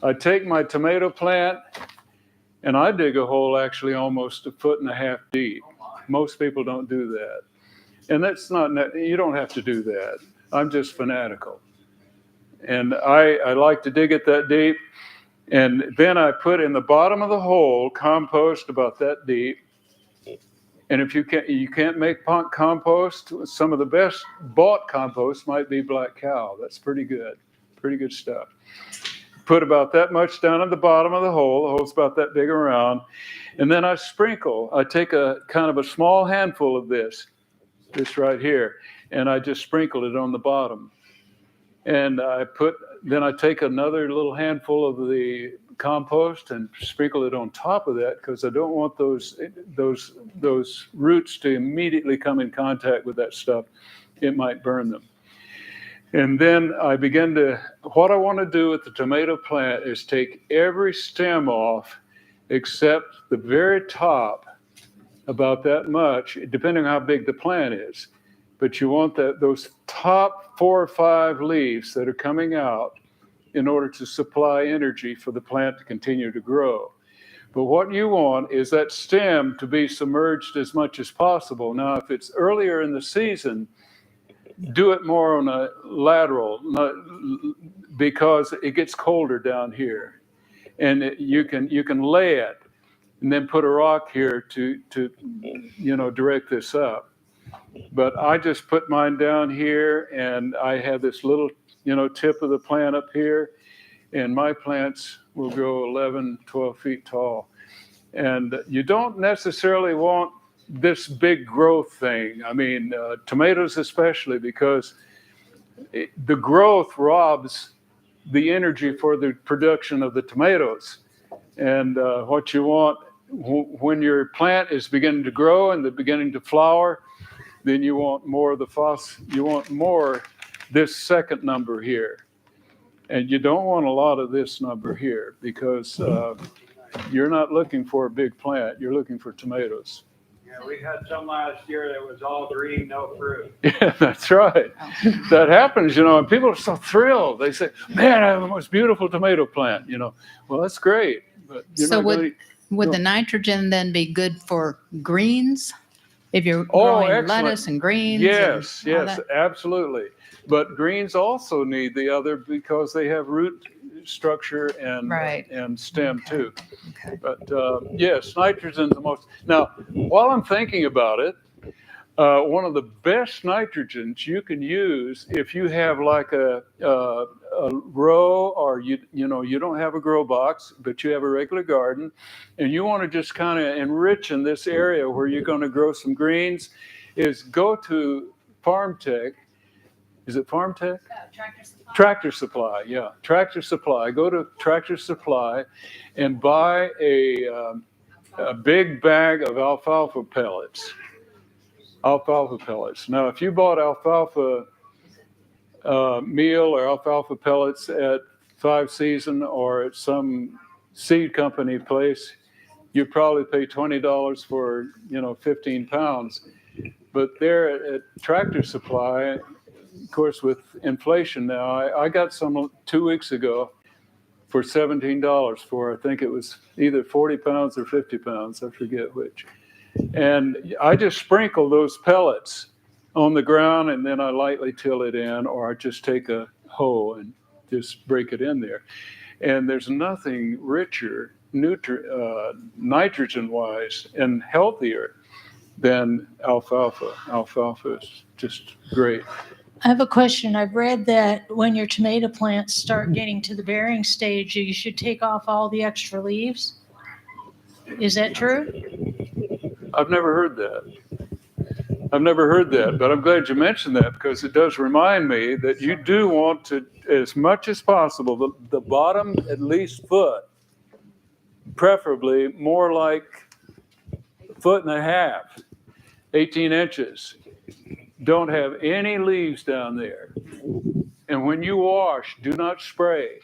I take my tomato plant and I dig a hole actually almost 1.5 feet deep. Most people don't do that. And that's not, you don't have to do that. I'm just fanatical. And I like to dig it that deep. And then I put in the bottom of the hole compost about that deep. And if you can't make compost, some of the best bought compost might be Black Cow. That's pretty good stuff. Put about that much down at the bottom of the hole. The hole's about that big around. And then I take a kind of a small handful of this right here, and I just sprinkle it on the bottom. And then I take another little handful of the compost and sprinkle it on top of that, because I don't want those roots to immediately come in contact with that stuff. It might burn them. And then what I want to do with the tomato plant is take every stem off except the very top, about that much, depending on how big the plant is. But you want those top 4 or 5 leaves that are coming out in order to supply energy for the plant to continue to grow. But what you want is that stem to be submerged as much as possible. Now, if it's earlier in the season, do it more on a lateral, because it gets colder down here. And you can lay it and then put a rock here to direct this up. But I just put mine down here, and I have this little, tip of the plant up here, and my plants will grow 11, 12 feet tall. And you don't necessarily want this big growth thing. I mean, tomatoes especially, because the growth robs the energy for the production of the tomatoes. And what you want, when your plant is beginning to grow and beginning to flower, then you want more of you want more this second number here. And you don't want a lot of this number here, because you're not looking for a big plant, you're looking for tomatoes. Yeah, we had some last year that was all green, no fruit. Yeah, that's right. That happens, and people are so thrilled. They say, man, I have the most beautiful tomato plant, Well, that's great. But So would the nitrogen then be good for greens? If you're growing excellent. lettuce and greens? Yes, and all yes, that? absolutely. But greens also need the other, because they have root structure and Right. and stem Okay. too. Okay. But yes, nitrogen's the most. Now, while I'm thinking about it, one of the best nitrogens you can use, if you have like a row, or you don't have a grow box, but you have a regular garden, and you want to just kind of enrich in this area where you're going to grow some greens, is go to Farm Tech. Is it Farm Tech? Tractor Supply. Tractor Supply, yeah. Tractor Supply. Go to Tractor Supply and buy a big bag of alfalfa pellets. Alfalfa pellets. Now, if you bought alfalfa meal or alfalfa pellets at 5 Season or at some seed company place, you probably pay $20 for 15 pounds. But there at Tractor Supply, of course, with inflation now, I got some 2 weeks ago for $17 for, I think it was either 40 pounds or 50 pounds, I forget which. And I just sprinkle those pellets on the ground, and then I lightly till it in, or I just take a hoe and just break it in there. And there's nothing richer, nitrogen-wise, and healthier than alfalfa. Alfalfa is just great. I have a question. I've read that when your tomato plants start getting to the bearing stage, you should take off all the extra leaves. Is that true? I've never heard that, but I'm glad you mentioned that, because it does remind me that you do want to, as much as possible, the bottom at least foot, preferably more like 1.5 feet, 18 inches. Don't have any leaves down there. And when you wash, do not spray.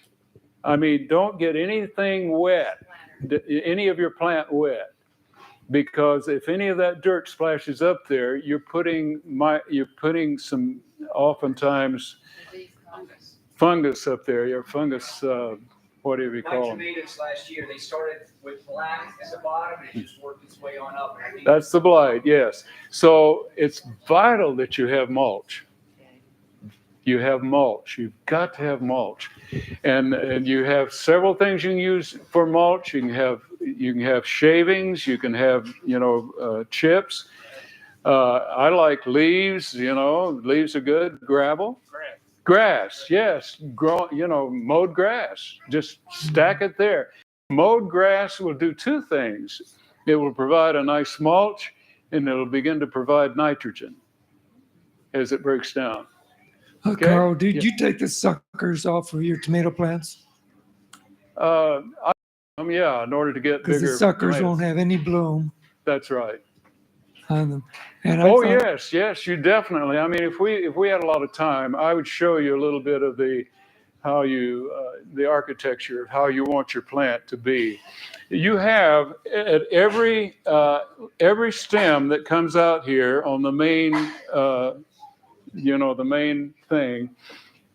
I mean, don't get anything wet, any of your plant wet. Because if any of that dirt splashes up there, you're putting some, oftentimes, fungus up there. Your fungus, whatever you My call them. tomatoes last year, they started with black at the bottom and it just worked its way on up. That's the blight, yes. So it's vital that you have mulch. You have mulch. You've got to have mulch. And you have several things you can use for mulch. You can have you can have shavings, you can have, chips. I like leaves, leaves are good. Gravel. Grass, yes. Mowed grass. Just stack it there. Mowed grass will do two things. It will provide a nice mulch, and it'll begin to provide nitrogen as it breaks down. Okay. Carl, did Yeah. you take the suckers off of your tomato plants? Yeah, in order to get Because bigger. the suckers tomatoes. won't have any bloom That's right. on them. And I Oh, thought, yes, you definitely. I mean, if we had a lot of time, I would show you a little bit of the architecture of how you want your plant to be. You have at every stem that comes out here on the main, the main thing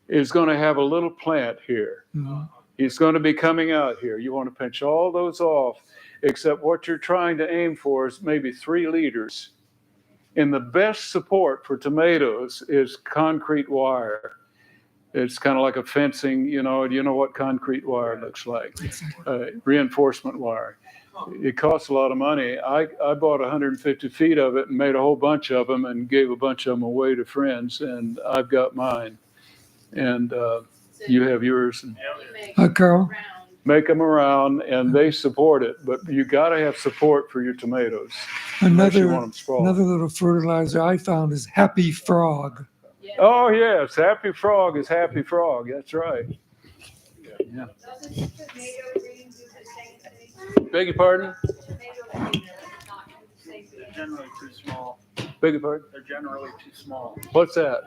is going to have a little plant here. Mhm. He's going to be coming out here. You want to pinch all those off, except what you're trying to aim for is maybe 3 liters. And the best support for tomatoes is concrete wire. It's kind of like a fencing, you know what concrete wire looks like, reinforcement wire. It costs a lot of money. I bought 150 feet of it and made a whole bunch of them and gave a bunch of them away to friends, and I've got mine. And you have yours. And Carl, make them around, and they support it, but you got to have support for your tomatoes. unless you want them sprawling. another little fertilizer I found is Happy Frog. Oh, yes, Happy Frog is Happy Frog. That's right. Yeah. Beg your pardon? They're generally too small. Beg your pardon? They're generally too small. What's that?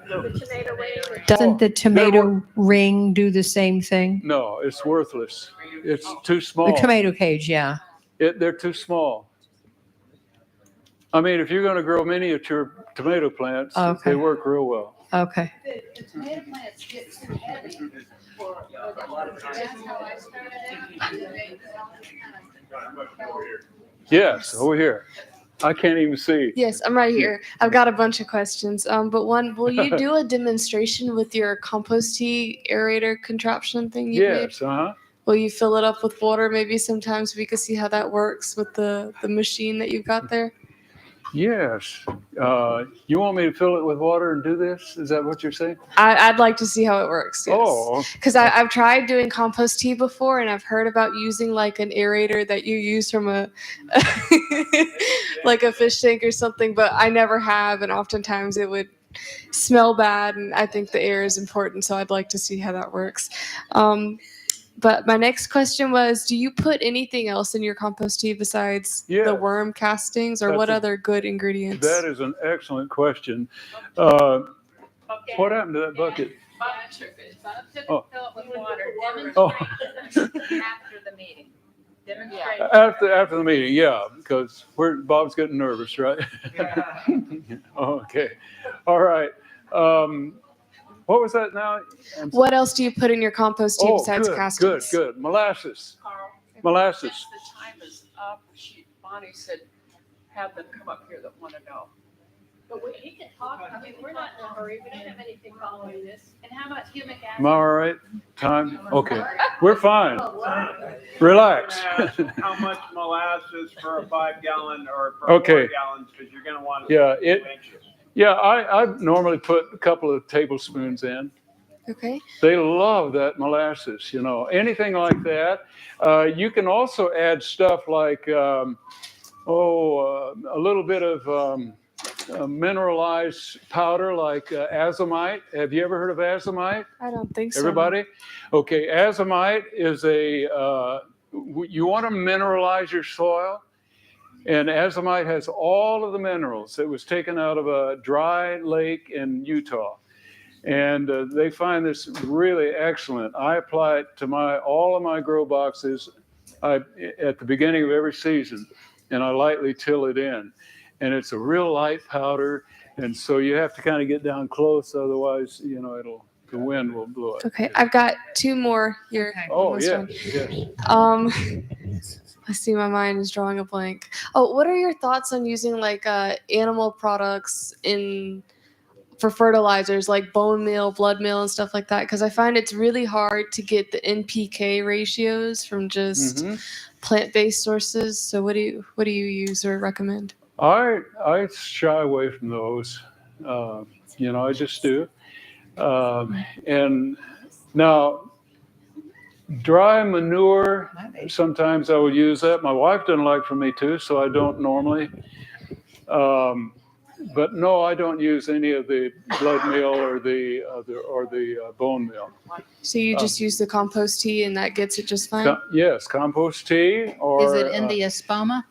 Doesn't the tomato ring do the same thing? No, it's worthless. It's too The small. tomato cage, yeah. They're too small. I mean, if you're going to grow miniature tomato plants, Okay. they work real well. Okay. The tomato plants get too heavy for, that's how I started it. Yes, over here. I can't even see. Yes, I'm right here. I've got a bunch of questions. But one, will you do a demonstration with your compost tea aerator contraption thing you made? Yes, uh-huh. Will you fill it up with water maybe sometimes we could see how that works with the machine that you've got there? Yes. You want me to fill it with water and do this? Is that what you're saying? I'd like to see how it works. Yes. Oh, Because I've tried doing compost tea before, and I've heard about using like an aerator that you use from a like a fish tank or something, but I never have, and oftentimes it would smell bad, and I think the air is important, so I'd like to see how that works. But my next question was, do you put anything else in your compost tea besides Yeah. the worm castings, or That's what a- other good ingredients? that is an excellent question. What happened to that bucket? Bob took it, Oh. fill it with water, Oh. demonstrate after the meeting. Demonstrate. After the meeting, yeah, because Bob's getting nervous, right? Okay. All right. What was that now? I'm sorry. What else do you put in your compost tea besides good, castings? good. Molasses. Carl, if Molasses. since the time is up, Bonnie said, have them come up here that want to know. But he can talk, I mean, we're not in a hurry, we don't have anything following this. And how about humic acid? Am I all right? Time? Okay. We're fine. Relax. How much molasses for a 5 gallon or for Okay. 4 gallons, because you're gonna want to. Yeah, Yeah, I normally put a couple of tablespoons in. Okay. They love that molasses, anything like that. You can also add stuff like, a little bit of mineralized powder like azomite. Have you ever heard of azomite? I don't think so. Everybody? Okay, azomite is you want to mineralize your soil. And azomite has all of the minerals. It was taken out of a dry lake in Utah. And they find this really excellent. I apply it to all of my grow boxes at the beginning of every season, and I lightly till it in. And it's a real light powder, and so you have to kind of get down close, otherwise, the wind will blow it. Okay, I've got 2 more here. Okay. Oh, Almost yes, done. yes. I see my mind is drawing a blank. Oh, what are your thoughts on using like animal products for fertilizers like bone meal, blood meal, and stuff like that? Because I find it's really hard to get the NPK ratios from just Mhm. plant-based sources. So what do you use or recommend? I shy away from those. I just do. And now, dry manure, sometimes I would use that. My wife doesn't like for me to, so I don't normally. But no, I don't use any of the blood meal or the bone meal. So you just use the compost tea and that gets it just fine? Yes, compost tea or. Is it in the espoma?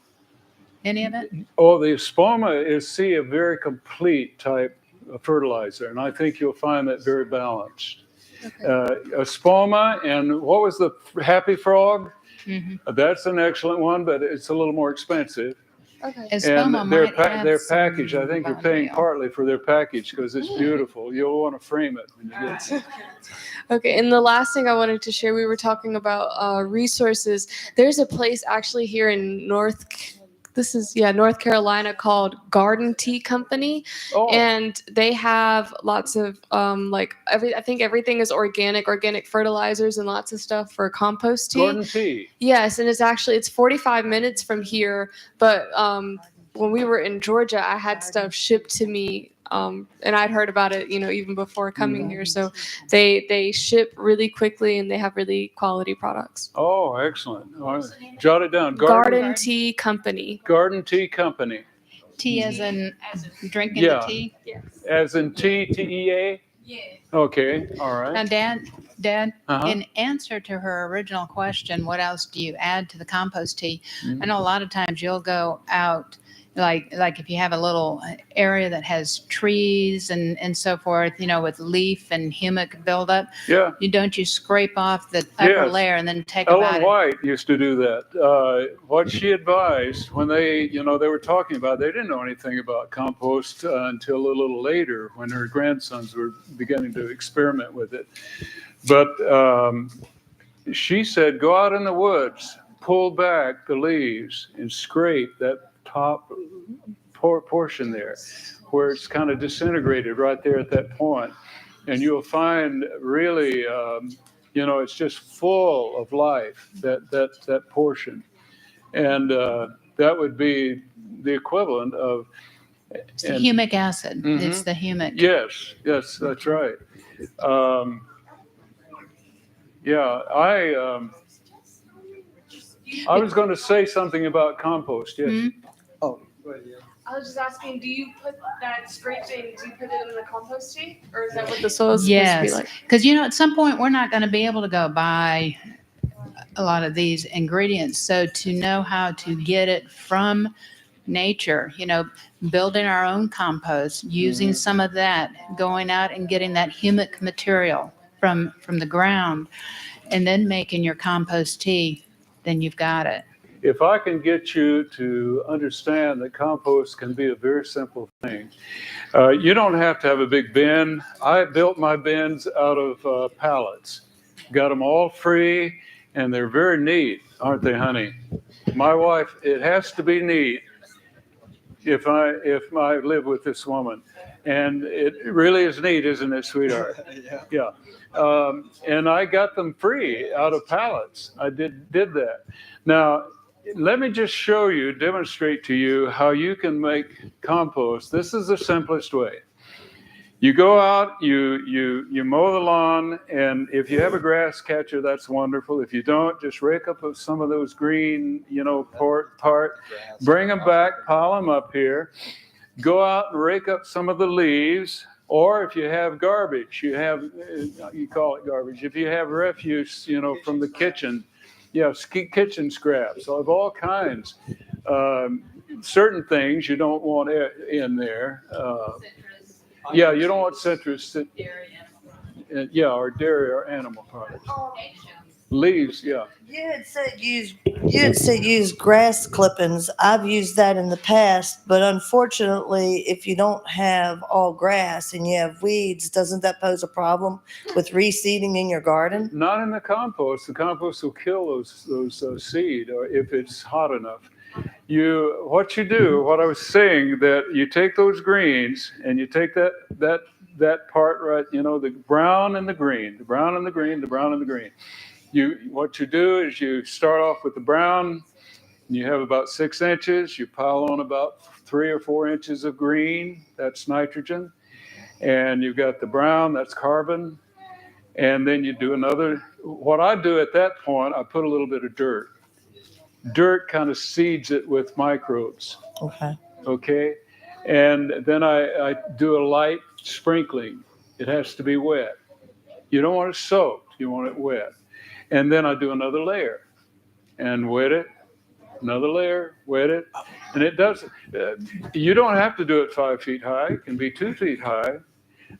Any of it? The espoma is a very complete type of fertilizer, and I think you'll find that very balanced. Espoma, and what was the Happy Frog? Mm-hmm. That's an excellent one, but it's a little more expensive. Okay. Espoma And might have their some package, I think you're bone paying meal. partly for their package because it's beautiful. You'll want to frame it when you get it. Okay, and the last thing I wanted to share, we were talking about resources. There's a place actually here in North Carolina called Garden Tea Company, and they have lots of I think everything is organic fertilizers and lots of stuff for compost tea. Garden tea. Yes, and it's 45 minutes from here, but when we were in Georgia, I had stuff shipped to me, and I'd heard about it, even before coming here. So they ship really quickly and they have really quality products. Oh, excellent. All right. Jot it down. Garden Tea Company. Garden Tea Company. Tea as in drinking Yeah. the tea? As in T-E-A? Yeah. Okay, all Now, right. Dad, Uh-huh. in answer to her original question, what else do you add to the compost tea? I know a lot of times you'll go out, like if you have a little area that has trees and so forth, with leaf and humic buildup, Yeah. you scrape off the upper Yes. layer and then take about Ellen it. White used to do that. What she advised when they were talking about, they didn't know anything about compost until a little later when her grandsons were beginning to experiment with it. But she said, go out in the woods, pull back the leaves and scrape that top portion there where it's kind of disintegrated right there at that point. And you'll find really, it's just full of life, that portion. And that would be the equivalent of. It's the humic acid. Mhm. It's the humic. Yes, that's right. I was going to say something about compost. Yes. Mhm. I was just asking, do you put that scraping, do you put it in the compost tea? Or is that what the soil is supposed to be Yes, like? because at some point we're not going to be able to go buy a lot of these ingredients. So to know how to get it from nature, building our own compost, using some of that, going out and getting that humic material from the ground, and then making your compost tea, then you've got it. If I can get you to understand that compost can be a very simple thing, you don't have to have a big bin. I built my bins out of pallets, got them all free, and they're very neat, aren't they, honey? My wife, it has to be neat if I live with this woman. And it really is neat, isn't it, sweetheart? Yeah. And I got them free out of pallets. I did that. Now, let me just demonstrate to you how you can make compost. This is the simplest way. You go out, you mow the lawn, and if you have a grass catcher, that's wonderful. If you don't, just rake up some of those green, part, bring them back, pile them up here. Go out and rake up some of the leaves, or if you have garbage, you call it garbage. If you have refuse, from the kitchen, kitchen scraps of all kinds. Certain things you don't want in there. You don't want citrus. Or dairy or animal products. Leaves, yeah. You had said use grass clippings. I've used that in the past, but unfortunately, if you don't have all grass and you have weeds, doesn't that pose a problem with reseeding in your garden? Not in the compost. The compost will kill those seed, or if it's hot enough. What I was saying, that you take those greens and you take that that part right, you know, the brown and the green, the brown and the green, the brown and the green. What you do is you start off with the brown. You have about 6 inches. You pile on about 3 or 4 inches of green. That's nitrogen. And you've got the brown, that's carbon. And then you do another. What I do at that point, I put a little bit of dirt. Dirt kind of seeds it with microbes. Okay. Okay. And then I do a light sprinkling. It has to be wet. You don't want it soaked. You want it wet. And then I do another layer and wet it. Another layer, wet it, and it does. You don't have to do it 5 feet high. It can be 2 feet high.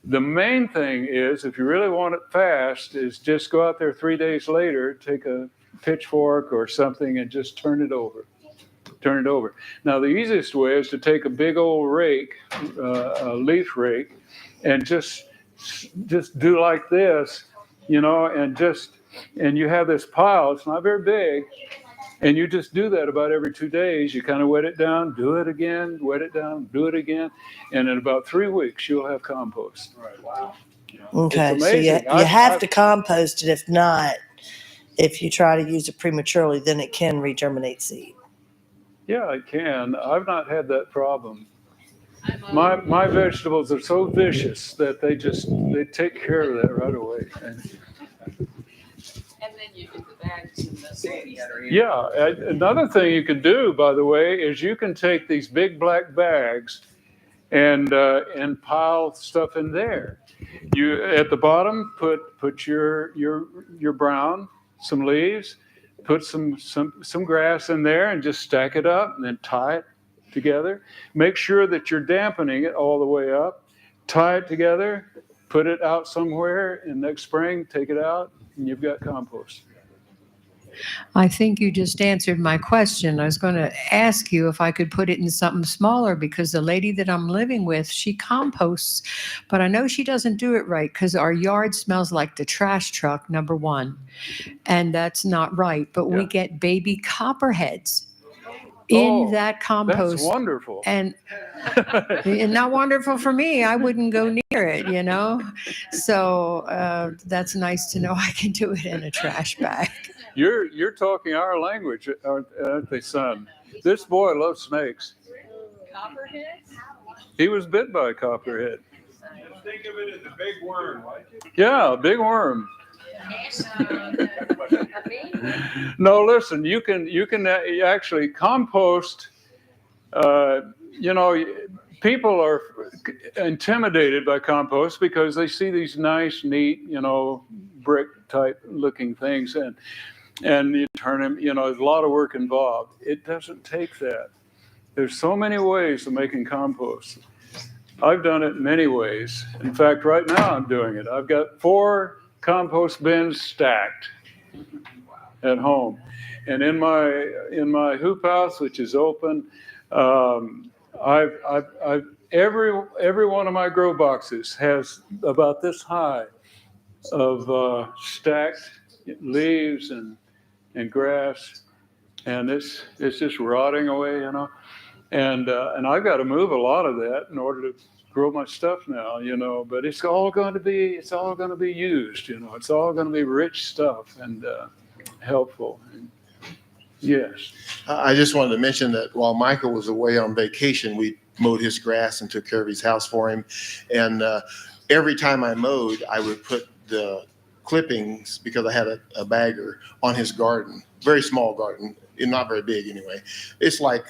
The main thing is, if you really want it fast, is just go out there 3 days later, take a pitchfork or something, and just turn it over. Turn it over. Now, the easiest way is to take a big old rake, a leaf rake, and just do like this, you know, and you have this pile. It's not very big. And you just do that about every 2 days. You kind of wet it down, do it again, wet it down, do it again. And in about 3 weeks, you'll have compost. Right. Wow. Okay. So you have to compost it. If not, if you try to use it prematurely, then it can regerminate seed. Yeah, it can. I've not had that problem. My vegetables are so vicious that they take care of that right away. And then you do the bags and the. Yeah. Another thing you can do, by the way, is you can take these big black bags and pile stuff in there. You at the bottom put your brown, some leaves, put some grass in there, and just stack it up, and then tie it together. Make sure that you're dampening it all the way up. Tie it together, put it out somewhere, and next spring take it out, and you've got compost. I think you just answered my question. I was going to ask you if I could put it in something smaller because the lady that I'm living with, she composts, but I know she doesn't do it right because our yard smells like the trash truck, number one, and that's not right. But we get baby copperheads in that compost. That's wonderful. And not wonderful for me. I wouldn't go near it, you know? So that's nice to know I can do it in a trash bag. You're talking our language, aren't they, son? This boy loves snakes. Copperheads? He was bit by a copperhead. Just think of it as a big worm, like it. Yeah, a big worm. No, listen. You can actually compost. You know, people are intimidated by compost because they see these nice, neat, you know, brick type looking things, and you turn them. You know, there's a lot of work involved. It doesn't take that. There's so many ways of making compost. I've done it many ways. In fact, right now I'm doing it. I've got 4 compost bins stacked at home, and in my hoop house, which is open, I've every one of my grow boxes has about this high of stacked leaves and grass, and it's just rotting away, you know, and I've got to move a lot of that in order to grow my stuff now, you know, but it's all going to be used, you know, it's all going to be rich stuff and helpful. And yes. I just wanted to mention that while Michael was away on vacation, we mowed his grass and took care of his house for him. And every time I mowed, I would put the clippings, because I had a bagger, on his garden, very small garden, not very big anyway. It's like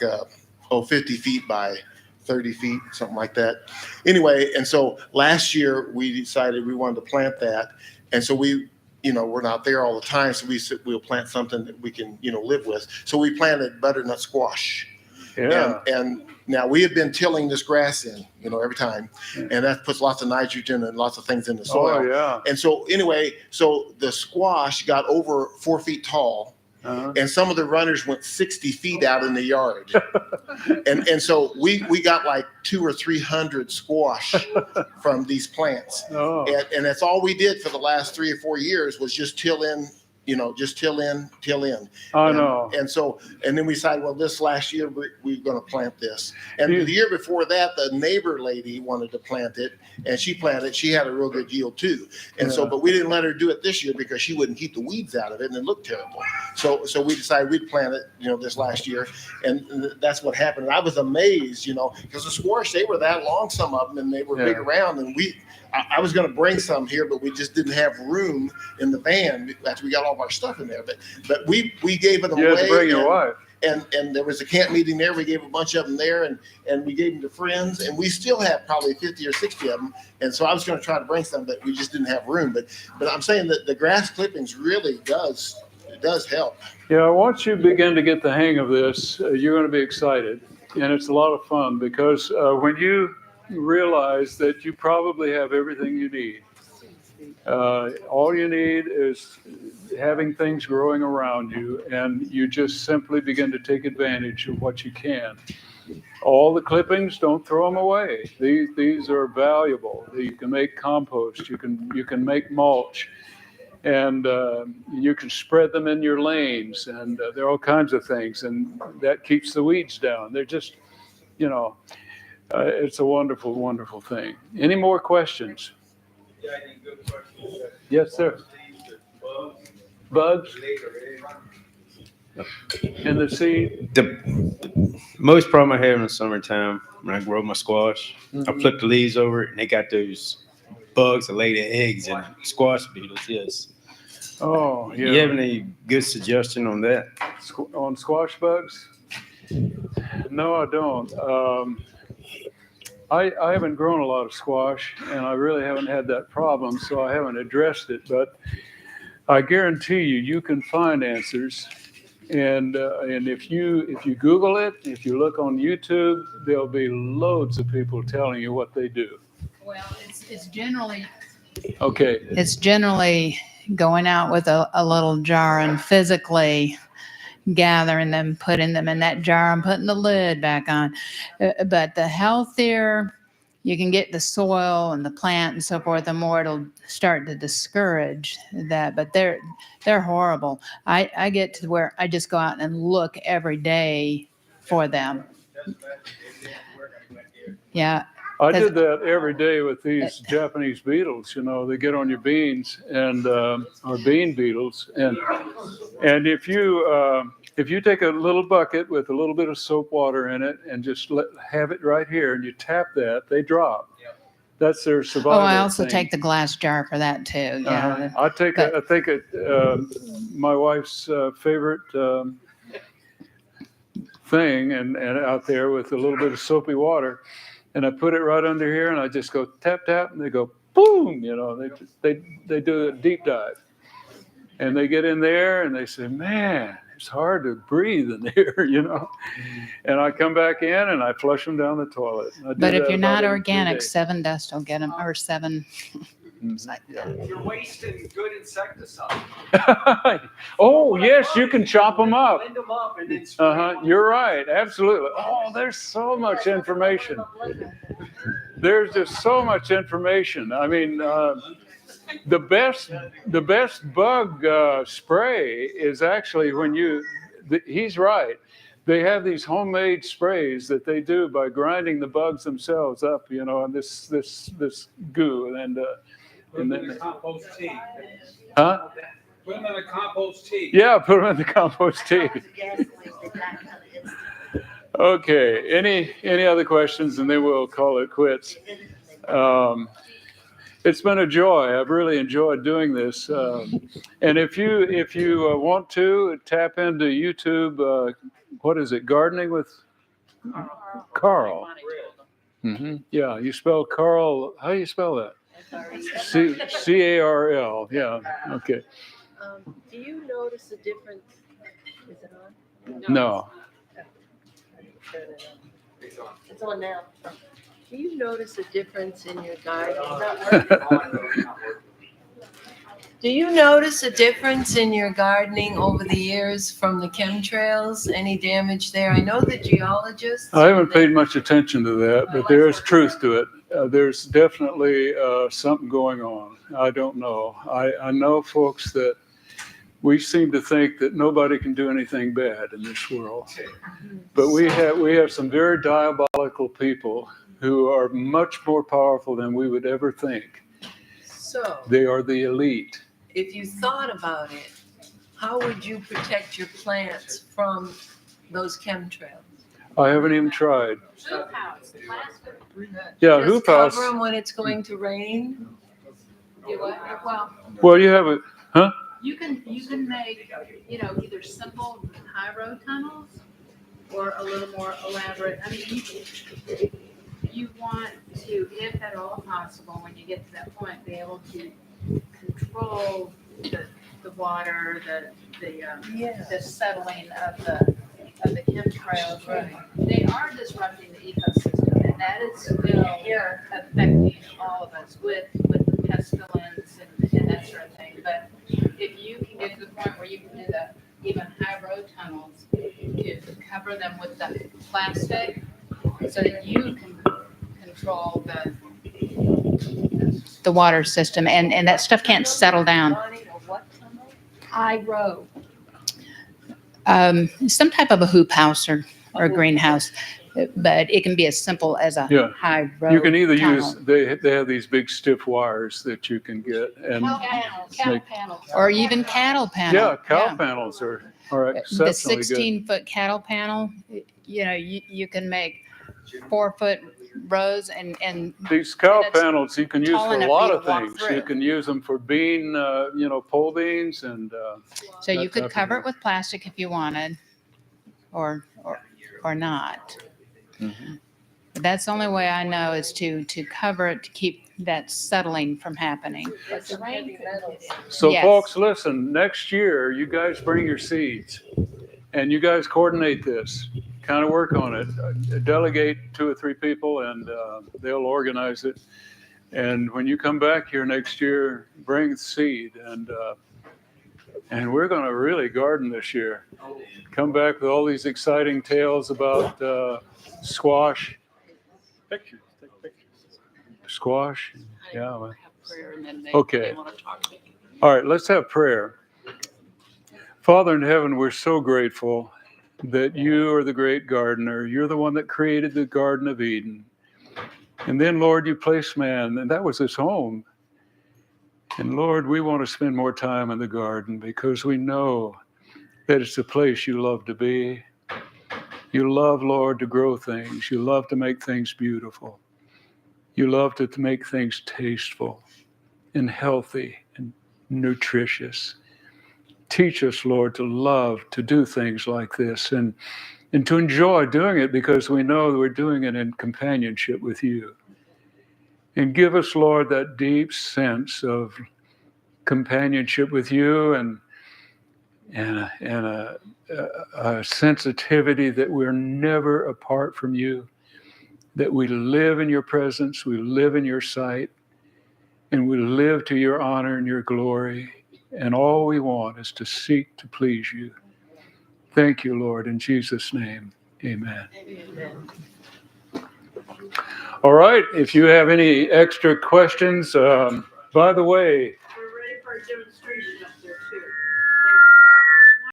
50 feet by 30 feet, something like that. Anyway, and so last year we decided we wanted to plant that. And so we, you know, we're not there all the time. So we said we'll plant something that we can, you know, live with. So we planted butternut squash. Yeah. And now we have been tilling this grass in, you know, every time. And that puts lots of nitrogen and lots of things in the soil. Oh, yeah. And so anyway, so the squash got over 4 feet tall. Uh-huh. And some of the runners went 60 feet out in the yard. and so we got like 200 or 300 squash from these plants. Oh. And that's all we did for the last 3 or 4 years was just till in just till in. I And- know. And so, and then we decided, well, this last year, we're going to plant this. And the year before that, the neighbor lady wanted to plant it, and she planted it. She had a real good yield too. And so, Yeah. but we didn't let her do it this year because she wouldn't keep the weeds out of it, and it looked terrible. So we decided we'd plant it, this last year, and that's what happened. And I was amazed, because the squash, they were that long, some of them, and they were big Yeah. around, and I was going to bring some here, but we just didn't have room in the van after we got all of our stuff in there. But we gave it away. You had to bring your wife. And there was a camp meeting there. We gave a bunch of them there, and we gave them to friends, and we still have probably 50 or 60 of them. And so I was going to try to bring some, but we just didn't have room. But I'm saying that the grass clippings really does help. Yeah, once you begin to get the hang of this, you're going to be excited, and it's a lot of fun because when you realize that you probably have everything you need. All you need is having things growing around you, and you just simply begin to take advantage of what you can. All the clippings, don't throw them away. These are valuable. You can make compost. You can make mulch, and you can spread them in your lanes, and there are all kinds of things, and that keeps the weeds down. They're just, it's a wonderful, wonderful thing. Any more questions? Yes, sir. Bugs in the seed? The most problem I have in the summertime when I grow my squash, I flip the leaves over and they got those bugs that lay their eggs in it. Squash beetles, yes. Oh, yeah. You have any good suggestion on that? On squash bugs? No, I don't. I haven't grown a lot of squash, and I really haven't had that problem, so I haven't addressed it. But I guarantee you can find answers. And if you Google it, if you look on YouTube, there'll be loads of people telling you what they do. Well, it's generally Okay. It's generally going out with a little jar and physically gathering them, putting them in that jar and putting the lid back on. But the healthier you can get the soil and the plant and so forth, the more it'll start to discourage that. But they're horrible. I get to where I just go out and look every day for them. Yeah. I did that every day with these Japanese beetles. They get on your beans and or bean beetles, and if you take a little bucket with a little bit of soap water in it and just have it right here, and you tap that, they drop. That's their survival. Oh, I also thing. take the glass jar for that too. Yeah. I think my wife's favorite thing, and out there with a little bit of soapy water. And I put it right under here, and I just go tap, tap, and they go boom. They do a deep dive, and they get in there, and they say, "Man, it's hard to breathe in there," And I come back in, and I flush them down the toilet. But if you're not organic, 7 Dust will get them, or 7. You're wasting good insecticide. Oh, yes, you can chop them up. Blend them up and then spray them. You're right. Absolutely. Oh, there's so much information. There's just so much information. I mean, the best bug spray is actually when he's right. They have these homemade sprays that they do by grinding the bugs themselves up, and this goo and then compost tea. Huh? Put them in a compost tea. Yeah, put them in the compost tea. Okay. Any other questions, and then we'll call it quits. It's been a joy. I've really enjoyed doing this. And if you want to tap into YouTube, what is it? Gardening with Carl. Mm-hmm. Yeah, you spell Carl. How do you spell that? Carl. Yeah. Okay. Do you notice a difference? Is it on? No. It's on now. Do you notice a difference in your garden? Do you notice a difference in your gardening over the years from the chemtrails? Any damage there? I know the geologists. I haven't paid much attention to that, but there is truth to it. There's definitely something going on. I don't know. I know folks that we seem to think that nobody can do anything bad in this world. But we have some very diabolical people who are much more powerful than we would ever think. So, They are the elite. if you thought about it, how would you protect your plants from those chemtrails? I haven't even tried. Hoop house, plastic. Yeah, Just hoop house. cover them when it's going to rain? Do what? Well, Well, you have a, you can make, either simple high road tunnels or a little more elaborate. I mean, you want to, if at all possible, when you get to that point, be able to control the water, the settling of the chemtrails. Right. They are disrupting the ecosystem, and that is still affecting all of us with the pestilence and that sort of thing. But if you can get to the point where you can do the even high road tunnels, to cover them with the plastic so that you can control The water system, and that stuff can't settle down. high road. Some type of a hoop house or greenhouse, but it can be as simple as a Yeah. high road you can either tunnel. use, they have these big stiff wires that you can get and, Cattle Make- panels. Or even cattle panel. yeah, cow panels are The exceptionally good. 16-foot cattle panel, you can make 4-foot rows and These cow that's panels you can use tall for a enough lot for you of to walk things. You through. can use them for bean, pole beans and, so you that type could of cover thing. it with plastic if you wanted, or not. Mhm. But that's the only way I know is to cover it to keep that settling from happening. But the rain could hit it. So Yes. folks, listen, next year, you guys bring your seeds and you guys coordinate this, kind of work on it. Delegate 2 or 3 people and they'll organize it. And when you come back here next year, bring seed and we're going to really garden this year. Come back with all these exciting tales about squash. Pictures, take pictures. Squash, yeah. well, Okay. All right, let's have prayer. Father in heaven, we're so grateful that you are the great gardener. You're the one that created the Garden of Eden. And then, Lord, you placed man, and that was his home. And Lord, we want to spend more time in the garden because we know that it's the place you love to be. You love, Lord, to grow things. You love to make things beautiful. You love to make things tasteful and healthy and nutritious. Teach us, Lord, to love to do things like this and to enjoy doing it because we know that we're doing it in companionship with you. And give us, Lord, that deep sense of companionship with you and a sensitivity that we're never apart from you, that we live in your presence, we live in your sight, and we live to your honor and your glory. And all we want is to seek to please you. Thank you, Lord, in Jesus' name. Amen. Amen. All right, if you have any extra questions, by the way, We're ready for a demonstration up there.